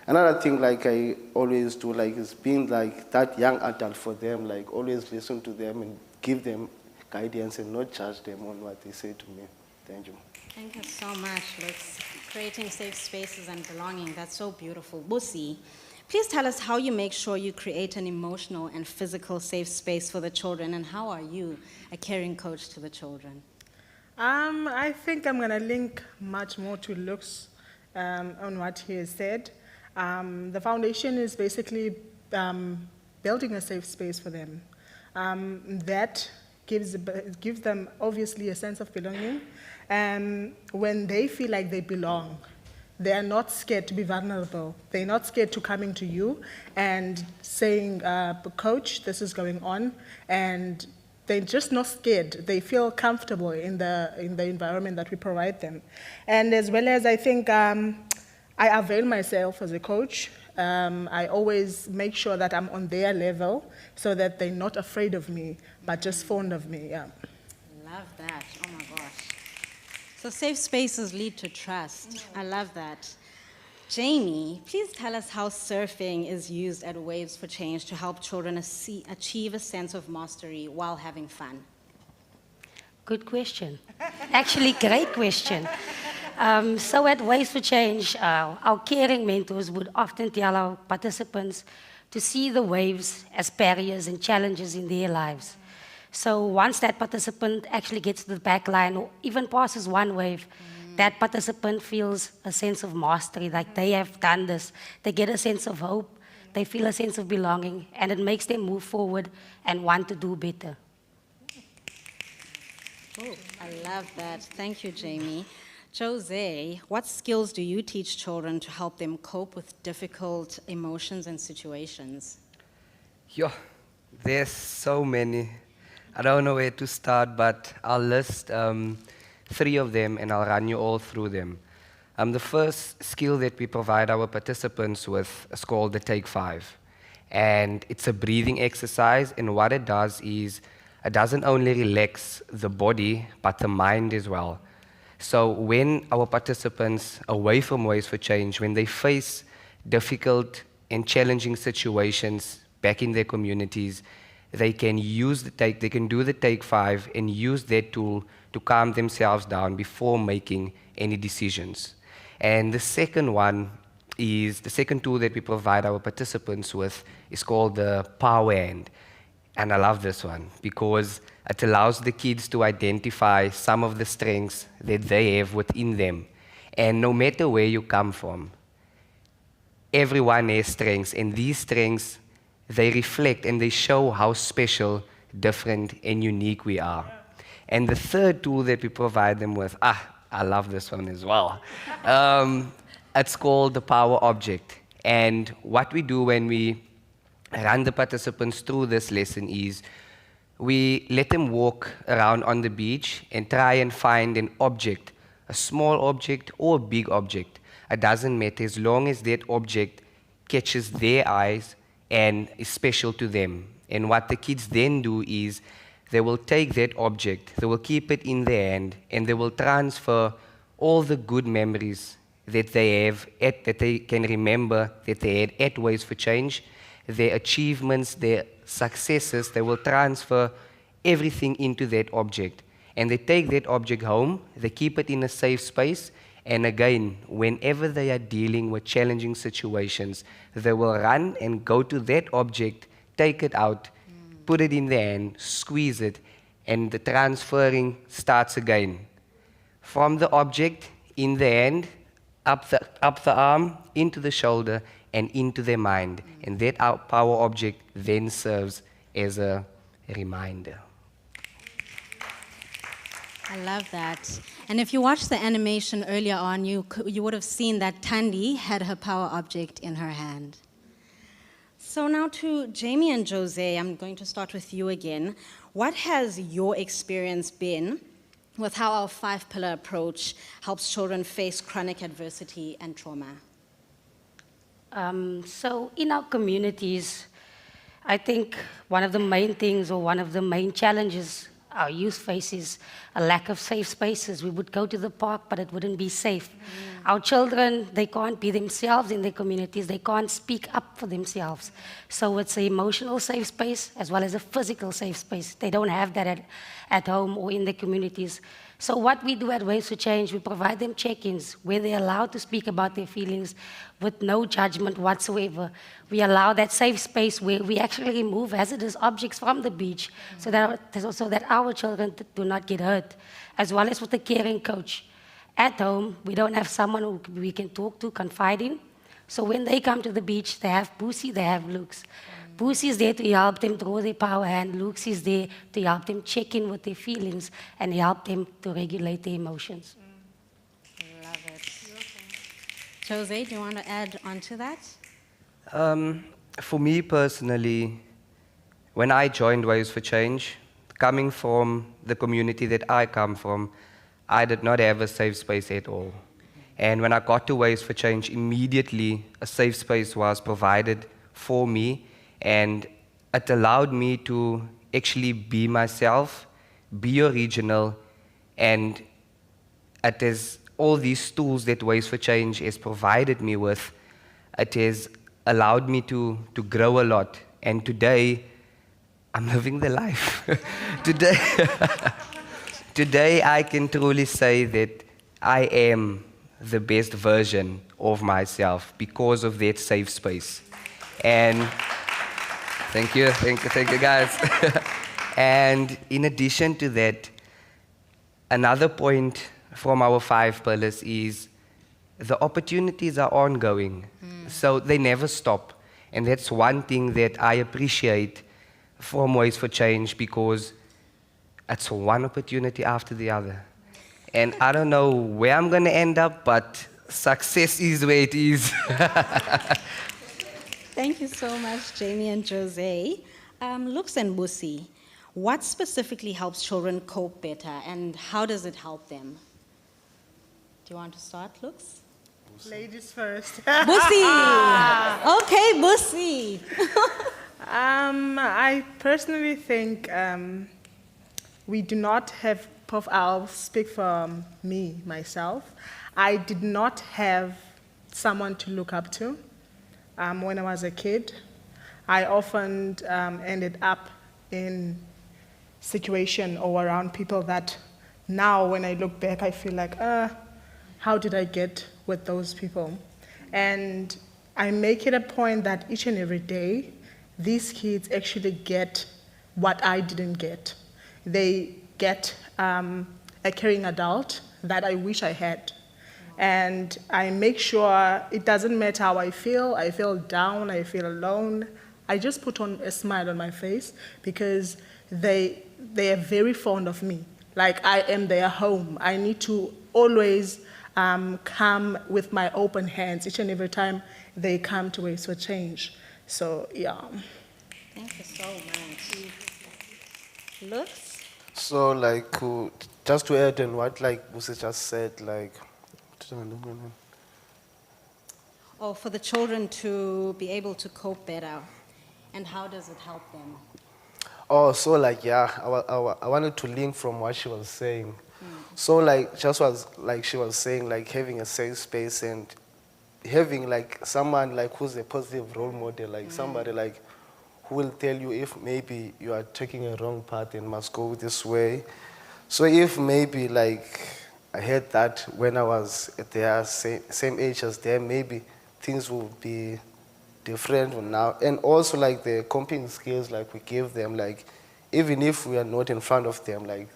Another thing like I always do like is being like that young adult for them, like always listen to them and give them guidance and not judge them on what they say to me. Thank you. Thank you so much, Lutz. Creating safe spaces and belonging, that's so beautiful. Busi, please tell us how you make sure you create an emotional and physical safe space for the children, and how are you a caring coach to the children? I think I'm going to link much more to Luke's on what he has said. The foundation is basically building a safe space for them. That gives them obviously a sense of belonging. And when they feel like they belong, they are not scared to be vulnerable. They're not scared to coming to you and saying, Coach, this is going on. And they're just not scared. They feel comfortable in the environment that we provide them. And as well as I think I avail myself as a coach. I always make sure that I'm on their level so that they're not afraid of me, but just fond of me. Yeah. Love that. Oh my gosh. So safe spaces lead to trust. I love that. Jamie, please tell us how surfing is used at Waves for Change to help children achieve a sense of mastery while having fun. Good question. Actually, great question. So at Waves for Change, our caring mentors would often tell our participants to see the waves as barriers and challenges in their lives. So once that participant actually gets to the back line or even passes one wave, that participant feels a sense of mastery, like they have done this. They get a sense of hope, they feel a sense of belonging, and it makes them move forward and want to do better. Oh, I love that. Thank you, Jamie. Jose, what skills do you teach children to help them cope with difficult emotions and situations? Yeah, there's so many. I don't know where to start, but I'll list 3 of them and I'll run you all through them. The first skill that we provide our participants with is called the Take 5. And it's a breathing exercise, and what it does is it doesn't only relax the body, but the mind as well. So when our participants away from Waves for Change, when they face difficult and challenging situations back in their communities, they can do the Take 5 and use that tool to calm themselves down before making any decisions. And the second tool that we provide our participants with is called the Power Hand. And I love this one because it allows the kids to identify some of the strengths that they have within them. And no matter where you come from, everyone has strengths, and these strengths, they reflect and they show how special, different, and unique we are. And the third tool that we provide them with, I love this one as well. It's called the Power Object. And what we do when we run the participants through this lesson is we let them walk around on the beach and try and find an object, a small object or a big object. It doesn't matter as long as that object catches their eyes and is special to them. And what the kids then do is they will take that object, they will keep it in their hand, and they will transfer all the good memories that they have, that they can remember that they had at Waves for Change, their achievements, their successes. They will transfer everything into that object. And they take that object home, they keep it in a safe space, and again, whenever they are dealing with challenging situations, they will run and go to that object, take it out, put it in their hand, squeeze it, and the transferring starts again. From the object in the hand, up the arm, into the shoulder, and into their mind. And that power object then serves as a reminder. I love that. And if you watched the animation earlier on, you would have seen that Thandi had her power object in her hand. So now to Jamie and Jose, I'm going to start with you again. What has your experience been with how our 5-pillar approach helps children face chronic adversity and trauma? So in our communities, I think one of the main things or one of the main challenges our youth faces a lack of safe spaces. We would go to the park, but it wouldn't be safe. Our children, they can't be themselves in their communities. They can't speak up for themselves. So it's an emotional safe space as well as a physical safe space. They don't have that at home or in their communities. So what we do at Waves for Change, we provide them check-ins where they're allowed to speak about their feelings with no judgment whatsoever. We allow that safe space where we actually remove hazardous objects from the beach so that our children do not get hurt, as well as with a caring coach. At home, we don't have someone who we can talk to, confide in. So when they come to the beach, they have Boosie, they have Lux. Boosie is there to help them draw their power hand. Lux is there to help them check in with their feelings and help them to regulate their emotions. Love it. Jose, do you want to add on to that? For me personally, when I joined Waves for Change, coming from the community that I come from, I did not have a safe space at all. And when I got to Waves for Change, immediately a safe space was provided for me, and it allowed me to actually be myself, be original, and it is all these tools that Waves for Change has provided me with. It has allowed me to grow a lot, and today I'm living the life. Today I can truly say that I am the best version of myself because of that safe space. And thank you guys. And in addition to that, another point from our 5 pillars is the opportunities are ongoing, so they never stop. And that's one thing that I appreciate from Waves for Change, because it's one opportunity after the other. And I don't know where I'm going to end up, but success is where it is. Thank you so much, Jamie and Jose. Lux and Busi, what specifically helps children cope better, and how does it help them? Do you want to start, Lux? Ladies first. Busi! Okay, Busi. I personally think we do not have, I'll speak for me, myself. I did not have someone to look up to when I was a kid. I often ended up in situation or around people that now when I look back, I feel like, how did I get with those people? And I make it a point that each and every day, these kids actually get what I didn't get. They get a caring adult that I wish I had. And I make sure it doesn't matter how I feel down, I feel alone. I just put on a smile on my face because they are very fond of me. Like I am their home. I need to always come with my open hands each and every time they come to Waves for Change. So, yeah. Thank you so much. Lux? So, like, just to add on what, like, Busi just said, like, Oh, for the children to be able to cope better, and how does it help them? Oh, so, like, yeah, I wanted to link from what she was saying. So, like, just was, like, she was saying, like, having a safe space and having, like, someone, like, who's a positive role model, like, somebody, like, who will tell you if maybe you are taking a wrong path and must go this way. So if maybe, like, I had that when I was at their same age as them, maybe things would be different now. And also, like, the coping skills, like, we give them, like, even if we are not in front of them, like,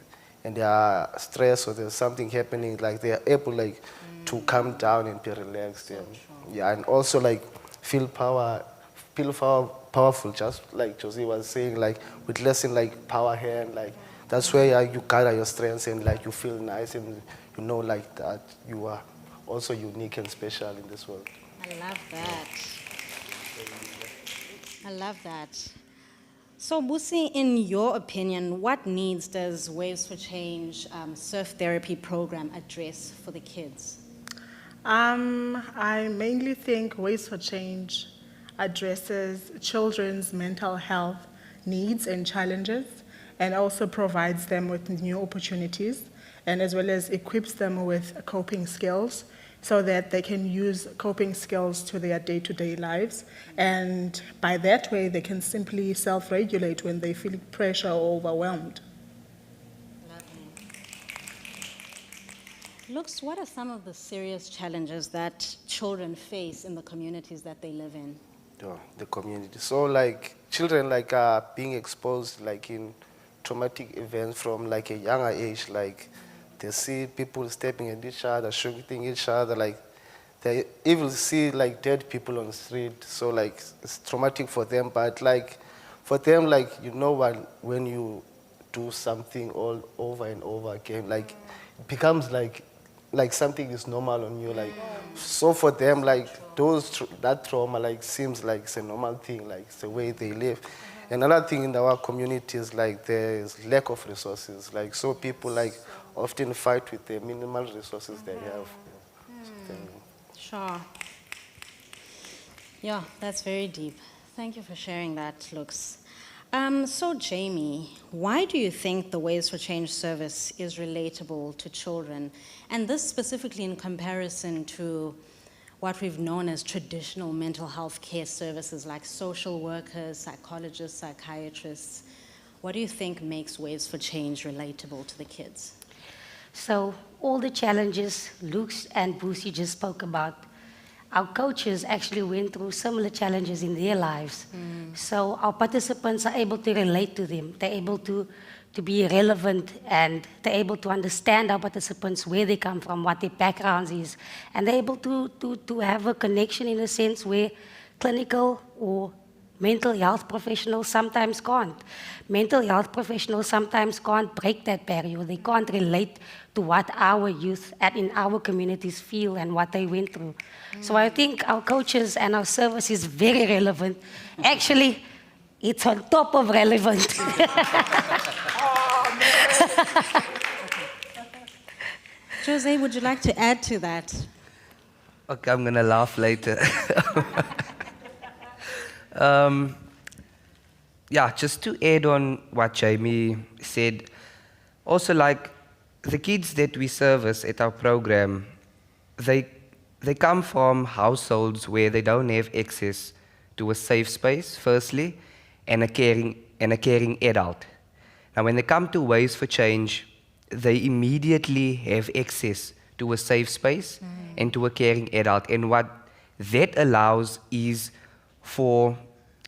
and they are stressed or there's something happening, like, they are able, like, to calm down and be relaxed. And, yeah, and also, like, feel powerful, just like Josie was saying, like, with lesson, like, power hand, like, that's where you gather your strengths and, like, you feel nice and you know, like, that you are also unique and special in this world. I love that. I love that. So, Busi, in your opinion, what needs does Waves for Change surf therapy program address for the kids? I mainly think Waves for Change addresses children's mental health needs and challenges, and also provides them with new opportunities, and as well as equips them with coping skills so that they can use coping skills to their day-to-day lives. And by that way, they can simply self-regulate when they feel pressure or overwhelmed. Looks, what are some of the serious challenges that children face in the communities that they live in? The community. So like children like are being exposed like in traumatic events from like a younger age, like they see people stepping at each other, shooting each other, like they even see like dead people on the street. So like it's traumatic for them, but like for them, like you know when you do something all over and over again, like it becomes like something is normal on you, like so for them, like that trauma like seems like it's a normal thing, like it's the way they live. Another thing in our community is like there is lack of resources, like so people like often fight with the minimal resources they have. Sure. Yeah, that's very deep. Thank you for sharing that, Lux. So Jamie, why do you think the Ways for Change service is relatable to children? And this specifically in comparison to what we've known as traditional mental health care services like social workers, psychologists, psychiatrists. What do you think makes Ways for Change relatable to the kids? So all the challenges Luke and Boosie just spoke about, our coaches actually went through similar challenges in their lives. So our participants are able to relate to them. They're able to be relevant, and they're able to understand our participants, where they come from, what their backgrounds is. And they're able to have a connection in a sense where clinical or mental health professionals sometimes can't. Mental health professionals sometimes can't break that barrier. They can't relate to what our youth in our communities feel and what they went through. So I think our coaches and our service is very relevant. Actually, it's on top of relevant. Jose, would you like to add to that? Okay, I'm going to laugh later. Yeah, just to add on what Jamie said, also like the kids that we service at our program, they come from households where they don't have access to a safe space, firstly, and a caring adult. Now, when they come to Ways for Change, they immediately have access to a safe space and to a caring adult. And what that allows is for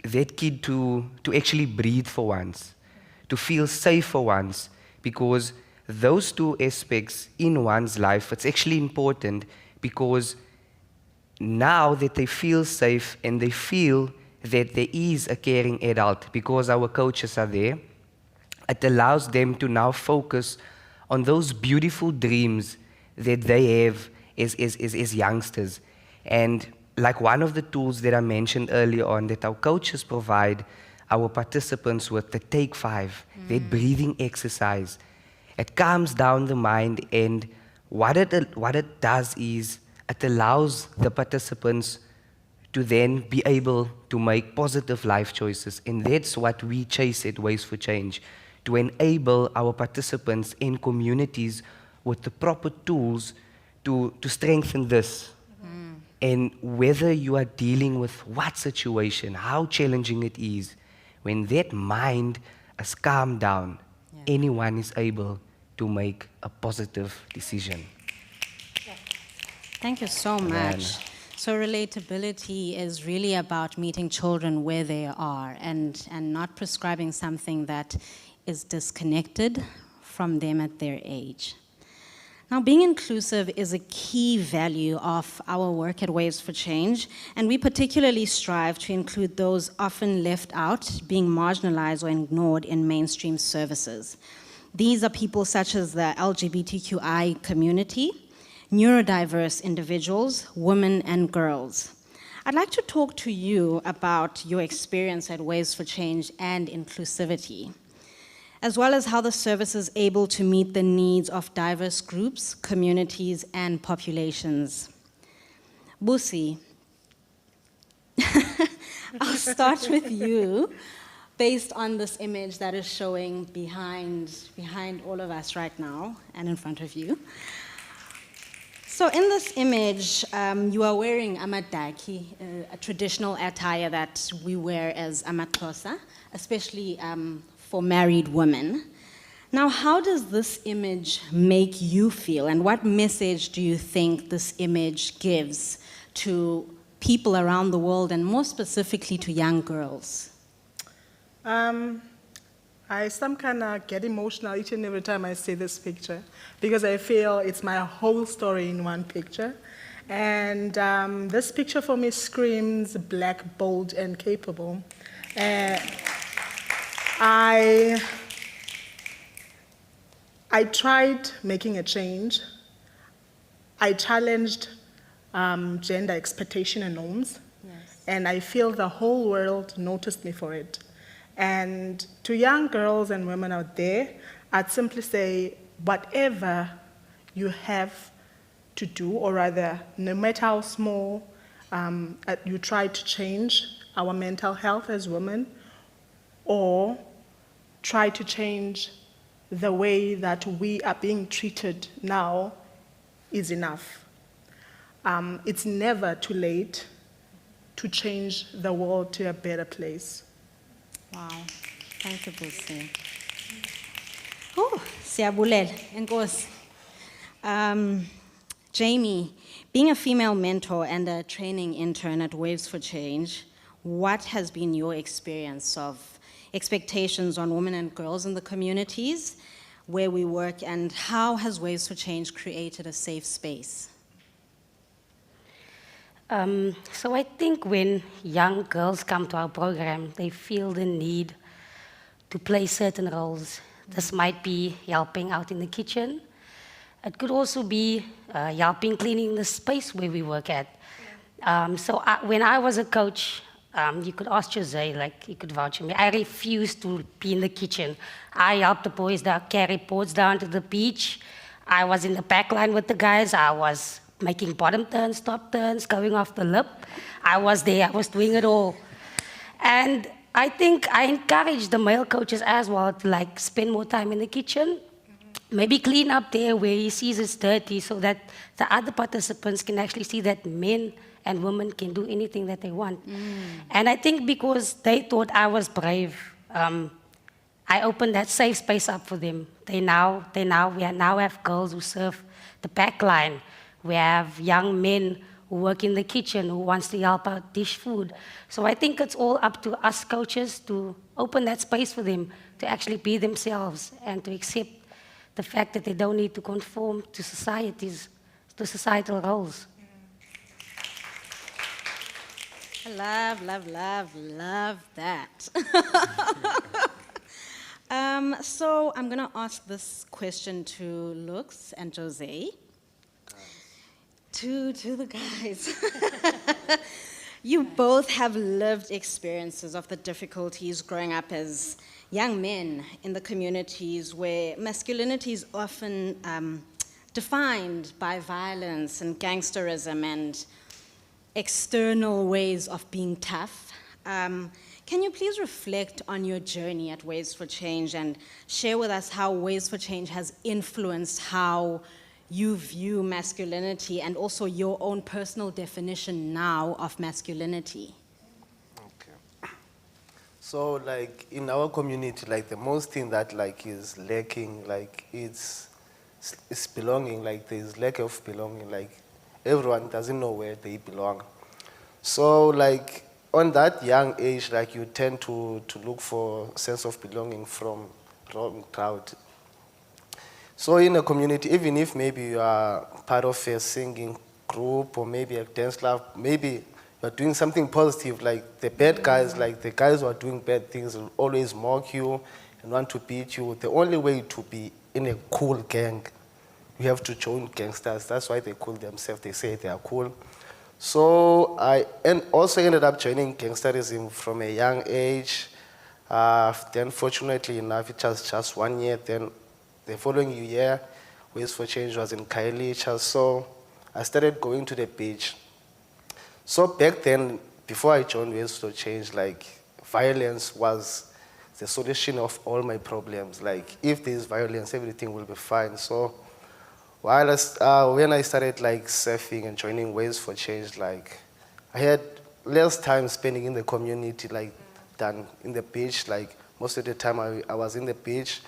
that kid to actually breathe for once, to feel safe for once, because those two aspects in one's life, it's actually important, because now that they feel safe and they feel that there is a caring adult, because our coaches are there, it allows them to now focus on those beautiful dreams that they have as youngsters. And like one of the tools that I mentioned earlier on that our coaches provide our participants with, the Take 5, that breathing exercise. It calms down the mind, and what it does is it allows the participants to then be able to make positive life choices. And that's what we chase at Ways for Change, to enable our participants in communities with the proper tools to strengthen this. And whether you are dealing with what situation, how challenging it is, when that mind is calmed down, anyone is able to make a positive decision. Thank you so much. So relatability is really about meeting children where they are and not prescribing something that is disconnected from them at their age. Now, being inclusive is a key value of our work at Waves for Change, and we particularly strive to include those often left out, being marginalized or ignored in mainstream services. These are people such as the LGBTQI community, neurodiverse individuals, women and girls. I'd like to talk to you about your experience at Waves for Change and inclusivity, as well as how the service is able to meet the needs of diverse groups, communities, and populations. Busi, I'll start with you. based on this image that is showing behind all of us right now and in front of you. So in this image, you are wearing amadaki, a traditional attire that we wear as amaXhosa, especially for married women. Now, how does this image make you feel, and what message do you think this image gives to people around the world, and more specifically to young girls? I some kind of get emotional each and every time I see this picture because I feel it's my whole story in one picture. And this picture for me screams black, bold, and capable. I tried making a change. I challenged gender expectation and norms. Yes. And I feel the whole world noticed me for it. And to young girls and women out there, I'd simply say, whatever you have to do, or rather, no matter how small, you try to change our mental health as women, or try to change the way that we are being treated now, is enough. It's never too late to change the world to a better place. Wow, thank you, Busi. Oh, siyabulela, enkosi. Jamie, being a female mentor and a training intern at Waves for Change, what has been your experience of expectations on women and girls in the communities where we work, and how has Waves for Change created a safe space? So I think when young girls come to our program, they feel the need to play certain roles. This might be helping out in the kitchen. It could also be helping cleaning the space where we work at. When I was a coach, you could ask Jose, like he could vouch for me. I refused to be in the kitchen. I helped the boys carry pots down to the beach. I was in the back line with the guys. I was making bottom turns, top turns, going off the lip. I was there, I was doing it all. And I think I encourage the male coaches as well to like spend more time in the kitchen, maybe clean up there where he sees it's dirty so that the other participants can actually see that men and women can do anything that they want. And I think because they thought I was brave, I opened that safe space up for them. We now have girls who serve the back line. We have young men who work in the kitchen who wants to help out dish food. So I think it's all up to us coaches to open that space for them to actually be themselves and to accept the fact that they don't need to conform to societal roles. Love that. So I'm gonna ask this question to Lux and Jose. To the guys. You both have lived experiences of the difficulties growing up as young men in the communities where masculinity is often defined by violence and gangsterism and external ways of being tough. Can you please reflect on your journey at Waves for Change and share with us how Waves for Change has influenced how you view masculinity and also your own personal definition now of masculinity? Okay. So like in our community, like the most thing that like is lacking, like it's belonging, like there's lack of belonging, like everyone doesn't know where they belong. So like on that young age, like you tend to look for sense of belonging from wrong crowd. So in a community, even if maybe you are part of a singing group or maybe a dance club, maybe you're doing something positive, like the bad guys, like the guys who are doing bad things will always mock you and want to beat you. The only way to be in a cool gang, you have to join gangsters. That's why they call themselves, they say they are cool. So I also ended up joining gangsterism from a young age. Then fortunately enough, it was just 1 year. Then the following year, Waves for Change was in Khayelitsha, so I started going to the beach. So back then, before I joined Waves for Change, like violence was the solution of all my problems. Like, if there's violence, everything will be fine. So, when I started like surfing and joining Waves for Change, like, I had less time spending in the community, like, than in the beach. Like, most of the time I was in the beach.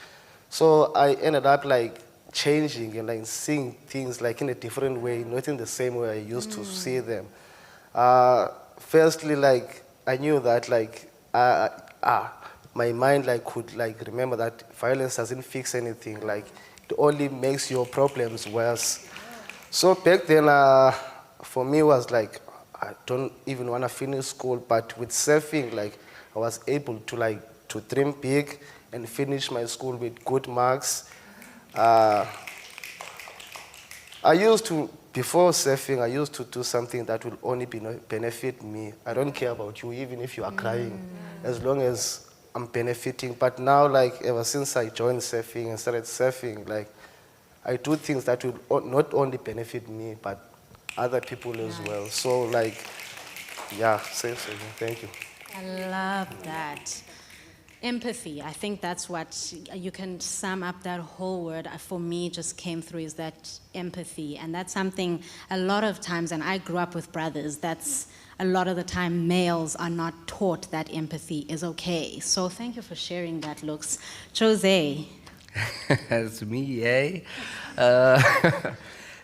So I ended up like changing and like seeing things like in a different way, not in the same way I used to see them. Firstly, like, I knew that like my mind like could like remember that violence doesn't fix anything. Like, it only makes your problems worse. So back then, for me, was like, I don't even want to finish school, but with surfing, like, I was able to like to dream big and finish my school with good marks. Before surfing, I used to do something that will only benefit me. I don't care about you, even if you are crying, as long as I'm benefiting. But now, like, ever since I joined surfing and started surfing, like, I do things that will not only benefit me, but other people as well. So, like, yeah, thank you. I love that. Empathy, I think that's what you can sum up that whole word. For me, just came through is that empathy. And that's something a lot of times, and I grew up with brothers, that's a lot of the time males are not taught that empathy is okay. So thank you for sharing that, Lux. Jose. It's me, eh?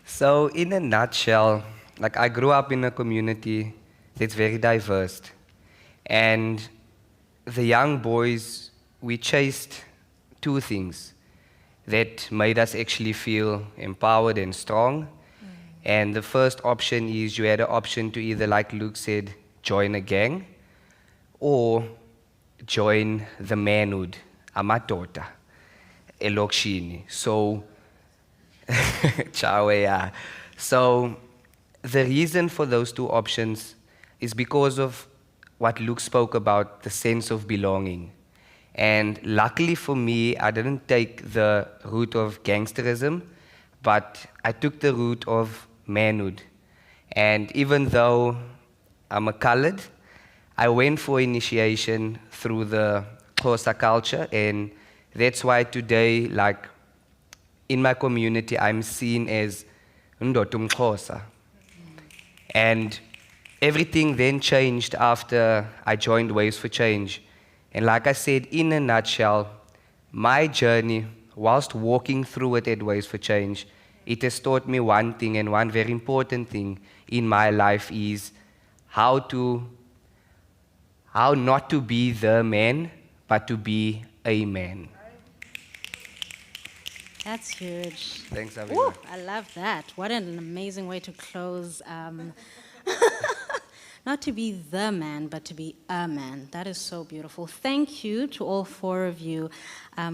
So in a nutshell, like, I grew up in a community that's very diverse. And the young boys, we chased two things that made us actually feel empowered and strong. And the first option is you had an option to either, like Luke said, join a gang or join the manhood, amatota, elokshini. So, ciao, yeah. So, the reason for those two options is because of what Luke spoke about, the sense of belonging. And luckily for me, I didn't take the route of gangsterism, but I took the route of manhood. And even though I'm a colored, I went for initiation through the Xhosa culture, and that's why today, like, in my community, I'm seen as Ndotum Xhosa. And everything then changed after I joined Waves for Change. And like I said, in a nutshell, my journey, whilst walking through it at Waves for Change, it has taught me one thing, and one very important thing in my life is how not to be the man, but to be a man. That's huge. Thanks, everyone. I love that. What an amazing way to close. Not to be the man, but to be a man. That is so beautiful. Thank you to all four of you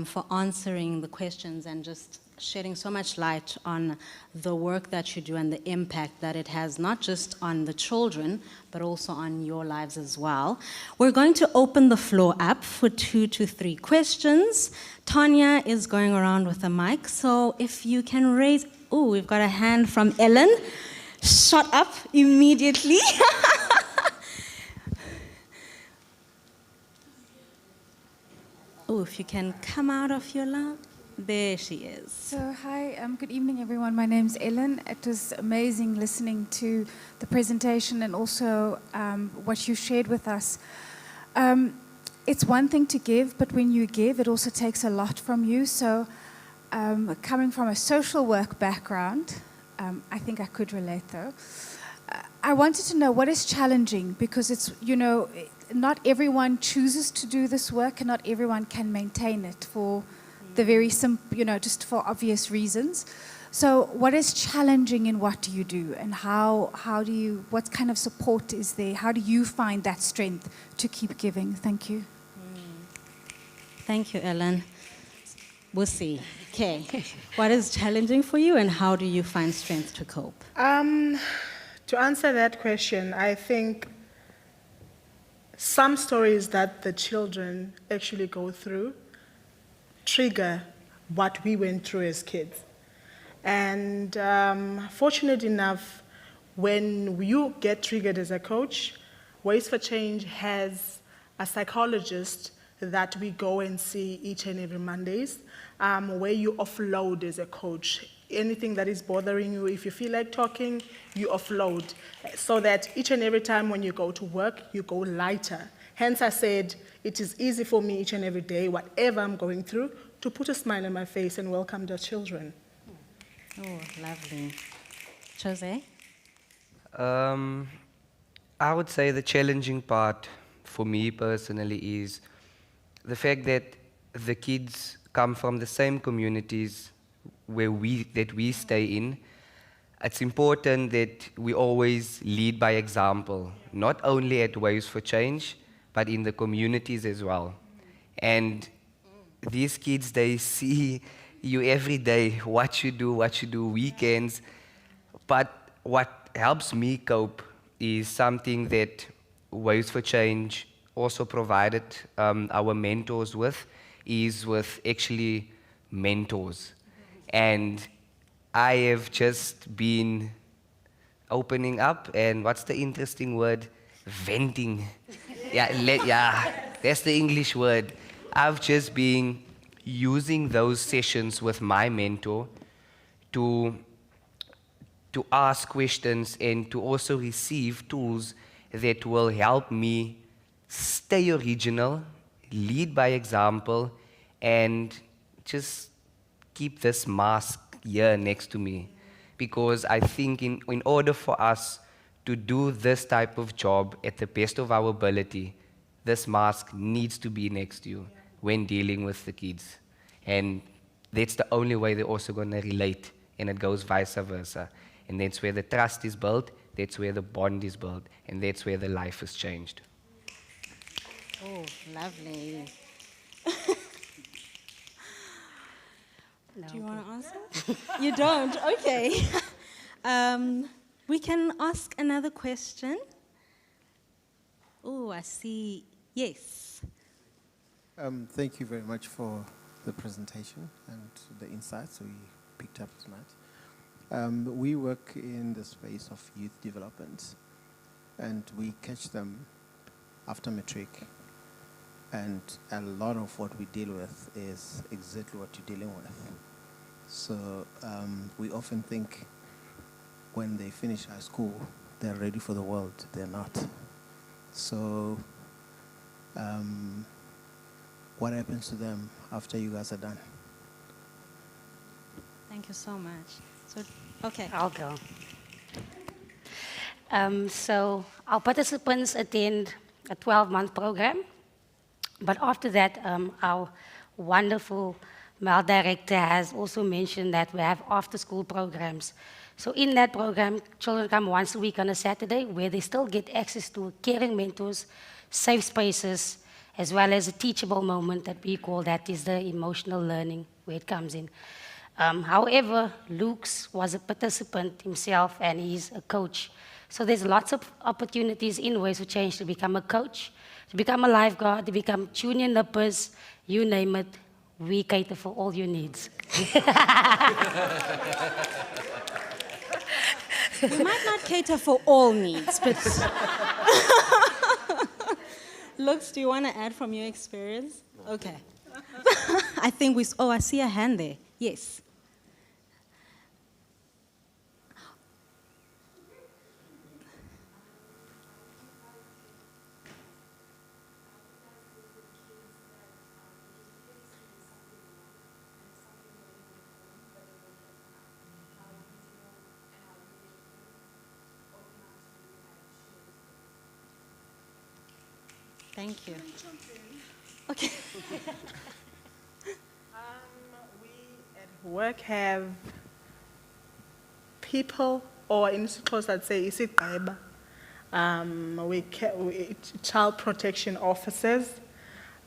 for answering the questions and just shedding so much light on the work that you do and the impact that it has, not just on the children, but also on your lives as well. We're going to open the floor up for 2 to 3 questions. Tanya is going around with a mic, so if you can raise... Oh, we've got a hand from Ellen. Shut up immediately. Oh, if you can come out of your lab. There she is. So, hi, good evening, everyone. My name's Ellen. It was amazing listening to the presentation and also what you shared with us. It's one thing to give, but when you give, it also takes a lot from you. So, coming from a social work background, I think I could relate, though. I wanted to know what is challenging, because it's, not everyone chooses to do this work and not everyone can maintain it for the very simple, just for obvious reasons. So what is challenging in what do you do, and what kind of support is there? How do you find that strength to keep giving? Thank you. Thank you, Ellen. Busi, okay. What is challenging for you, and how do you find strength to cope? To answer that question, I think some stories that the children actually go through trigger what we went through as kids. And fortunate enough, when you get triggered as a coach, Ways for Change has a psychologist that we go and see each and every Mondays, where you offload as a coach. Anything that is bothering you, if you feel like talking, you offload, so that each and every time when you go to work, you go lighter. Hence, I said it is easy for me each and every day, whatever I'm going through, to put a smile on my face and welcome the children. Oh, lovely. Jose? I would say the challenging part for me personally is the fact that the kids come from the same communities that we stay in. It's important that we always lead by example, not only at Waves for Change, but in the communities as well. And these kids, they see you every day, what you do, weekends. But what helps me cope is something that Waves for Change also provided our mentors with, is with actually mentors. And I have just been opening up, and what's the interesting word? Venting. Yeah, that's the English word. I've just been using those sessions with my mentor to ask questions and to also receive tools that will help me stay original, lead by example, and just keep this mask here next to me. Because I think in order for us to do this type of job at the best of our ability, this mask needs to be next to you when dealing with the kids. And that's the only way they're also going to relate, and it goes vice versa. And that's where the trust is built, that's where the bond is built, and that's where the life is changed. Oh, lovely. No, Do you want to answer? You don't? Okay. We can ask another question. Oh, I see. Yes. Thank you very much for the presentation and the insights we picked up tonight. We work in the space of youth development, and we catch them after matric. And a lot of what we deal with is exactly what you're dealing with. So we often think when they finish high school, they're ready for the world. They're not. So what happens to them after you guys are done? Thank you so much. So, okay. I'll go. So our participants attend a 12-month program. But after that, our wonderful Mel director has also mentioned that we have after-school programs. So in that program, children come once a week on a Saturday, where they still get access to caring mentors, safe spaces, as well as a teachable moment that we call that is the emotional learning, where it comes in. However, Luke's was a participant himself, and he's a coach. So there's lots of opportunities in Ways for Change to become a coach, to become a lifeguard, to become junior nippers, you name it, we cater for all your needs. We might not cater for all needs, but... Lux, do you want to add from your experience? Okay. I think we... Oh, I see a hand there. Yes. Thank you. Okay. We at work have people, or in close I'd say, child protection officers.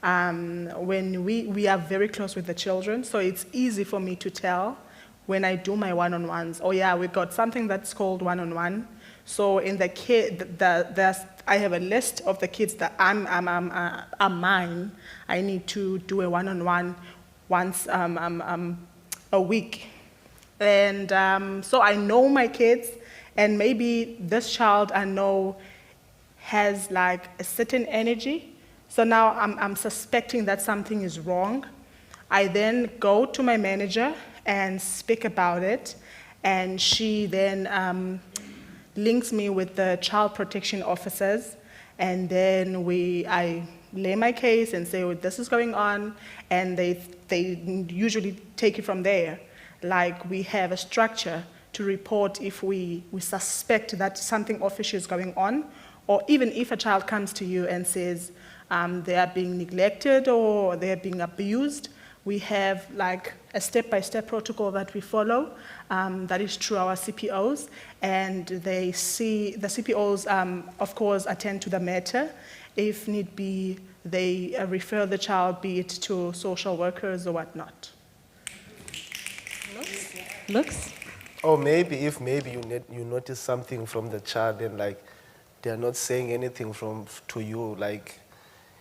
When we are very close with the children, so it's easy for me to tell when I do my one-on-ones. Oh yeah, we got something that's called one-on-one. So in the kid, I have a list of the kids that are mine. I need to do a one-on-one once a week. And so I know my kids, and maybe this child I know has like a certain energy, So now I'm suspecting that something is wrong. I then go to my manager and speak about it, and she then links me with the child protection officers, and then I lay my case and say, well, this is going on, and they usually take it from there. Like, we have a structure to report if we suspect that something official is going on, or even if a child comes to you and says they are being neglected or they are being abused. We have like a step-by-step protocol that we follow that is through our CPOs, and the CPOs, of course, attend to the matter. If need be, they refer the child, be it to social workers or whatnot. Looks? Or maybe if you notice something from the child and like they're not saying anything to you, like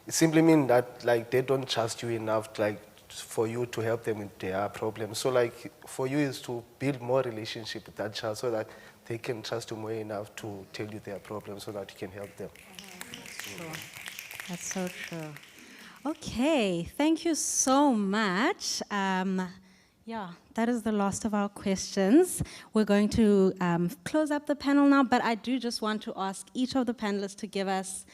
it simply means that like they don't trust you enough like for you to help them with their problems. So like for you is to build more relationship with that child so that they can trust you more enough to tell you their problems so that you can help them. That's so true. Okay, thank you so much. Yeah, that is the last of our questions. We're going to close up the panel now, but I do just want to ask each of the panelists to give us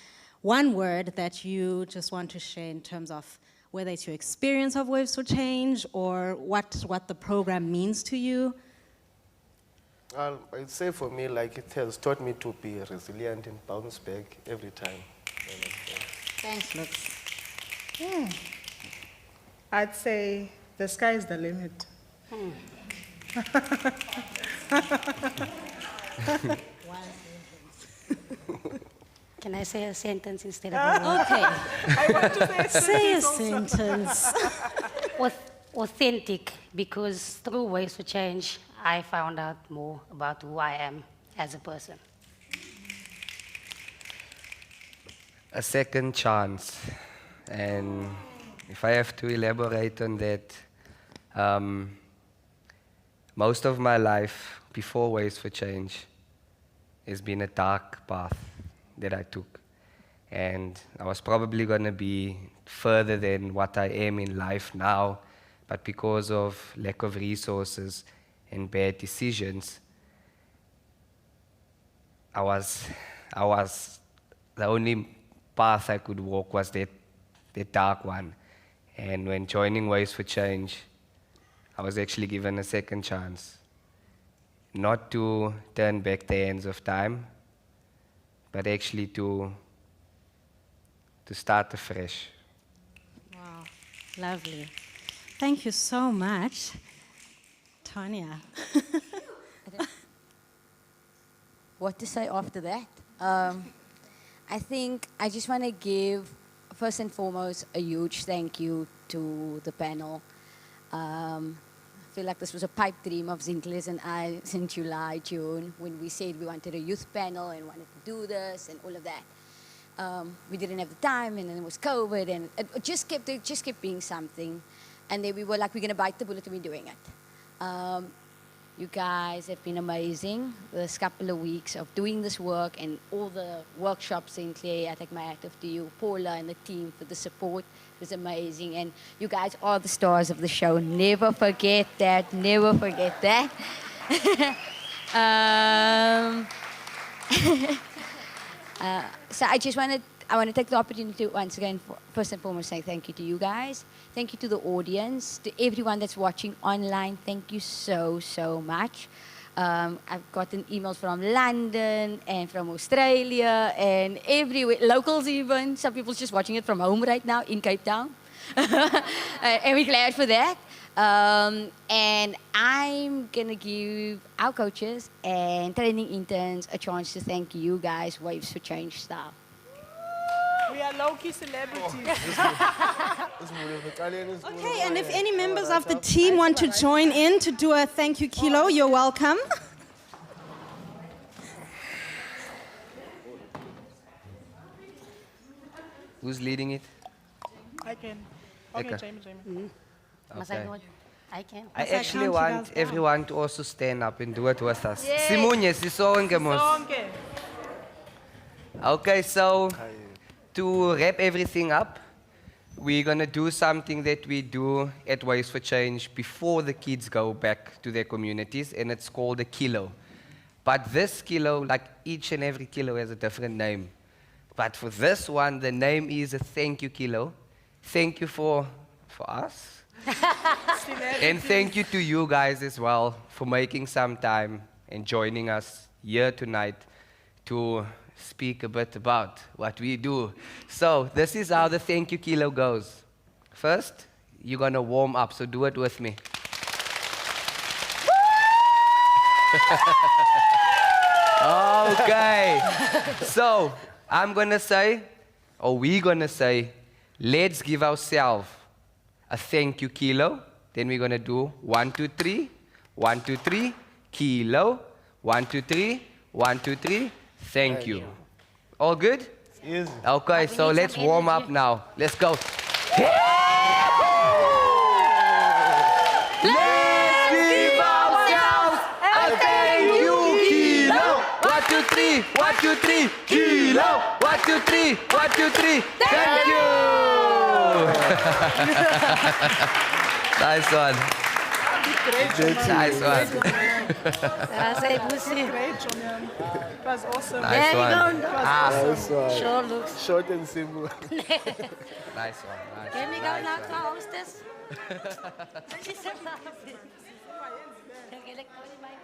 one word that you just want to share in terms of whether it's your experience of Waves for Change or what the program means to you. I'd say for me, like it has taught me to be resilient and bounce back every time. Thanks, Lux. Yeah. I'd say the sky is the limit. Can I say a sentence instead of Okay. I want to say a sentence. Authentic, because through Waves for Change, I found out more about who I am as a person. A second chance. And if I have to elaborate on that, most of my life before Waves for Change has been a dark path that I took. And I was probably going to be further than what I am in life now, but because of lack of resources and bad decisions, I was the only path I could walk was that dark one. And when joining Waves for Change, I was actually given a second chance. Not to turn back the hands of time, but actually to start afresh. Wow, lovely. Thank you so much. Tanya. What to say after that? I think I just want to give, first and foremost, a huge thank you to the panel. I feel like this was a pipe dream of Zinkles and I since July, June, when we said we wanted a youth panel and wanted to do this and all of that. We didn't have the time, and then it was COVID, and it just kept being something. And then we were like, we're going to bite the bullet and we're doing it. You guys have been amazing this couple of weeks of doing this work and all the workshops in Clay. I take my hat off to you, Paula, and the team for the support. It was amazing. And you guys are the stars of the show. Never forget that. Never forget that. So I want to take the opportunity to once again, first and foremost, say thank you to you guys. Thank you to the audience, to everyone that's watching online. Thank you so, so much. I've gotten emails from London and from Australia and everywhere, locals even. Some people's just watching it from home right now in Cape Town. And we're glad for that. And I'm going to give our coaches and training interns a chance to thank you guys, Waves for Change staff. We are low-key celebrities. Okay, and if any members of the team want to join in to do a thank you kilo, you're welcome. Who's leading it? I can. Okay, Jamie. Okay. I can. I actually want everyone to also stand up and do it with us. Simunye, sisonke mos. Okay, so to wrap everything up, we're going to do something that we do at Waves for Change before the kids go back to their communities, and it's called a kilo. But this kilo, like each and every kilo, has a different name. But for this one, the name is a thank you kilo. Thank you for us. And thank you to you guys as well for making some time and joining us here tonight to speak a bit about what we do. So this is how the thank you kilo goes. First, you're going to warm up, so do it with me. Okay. So I'm going to say, or we're going to say, let's give ourselves a thank you kilo. Then we're going to do 1, 2, 3, 1, 2, 3, kilo, 1, 2, 3, 1, 2, 3, thank you. All good? Yes. Okay, so let's warm up now. Let's go. Let's give ourselves a thank you kilo. 1, 2, 3, 1, 2, 3, kilo. 1, 2, 3, 1, 2, 3, thank you. Nice one. Nice one. It was awesome. Nice one. Nice one. Sure looks. Short and simple. Nice one. Nice. Can we go Nice now one. to our hostess? She's so lovely. Okay, let's go in my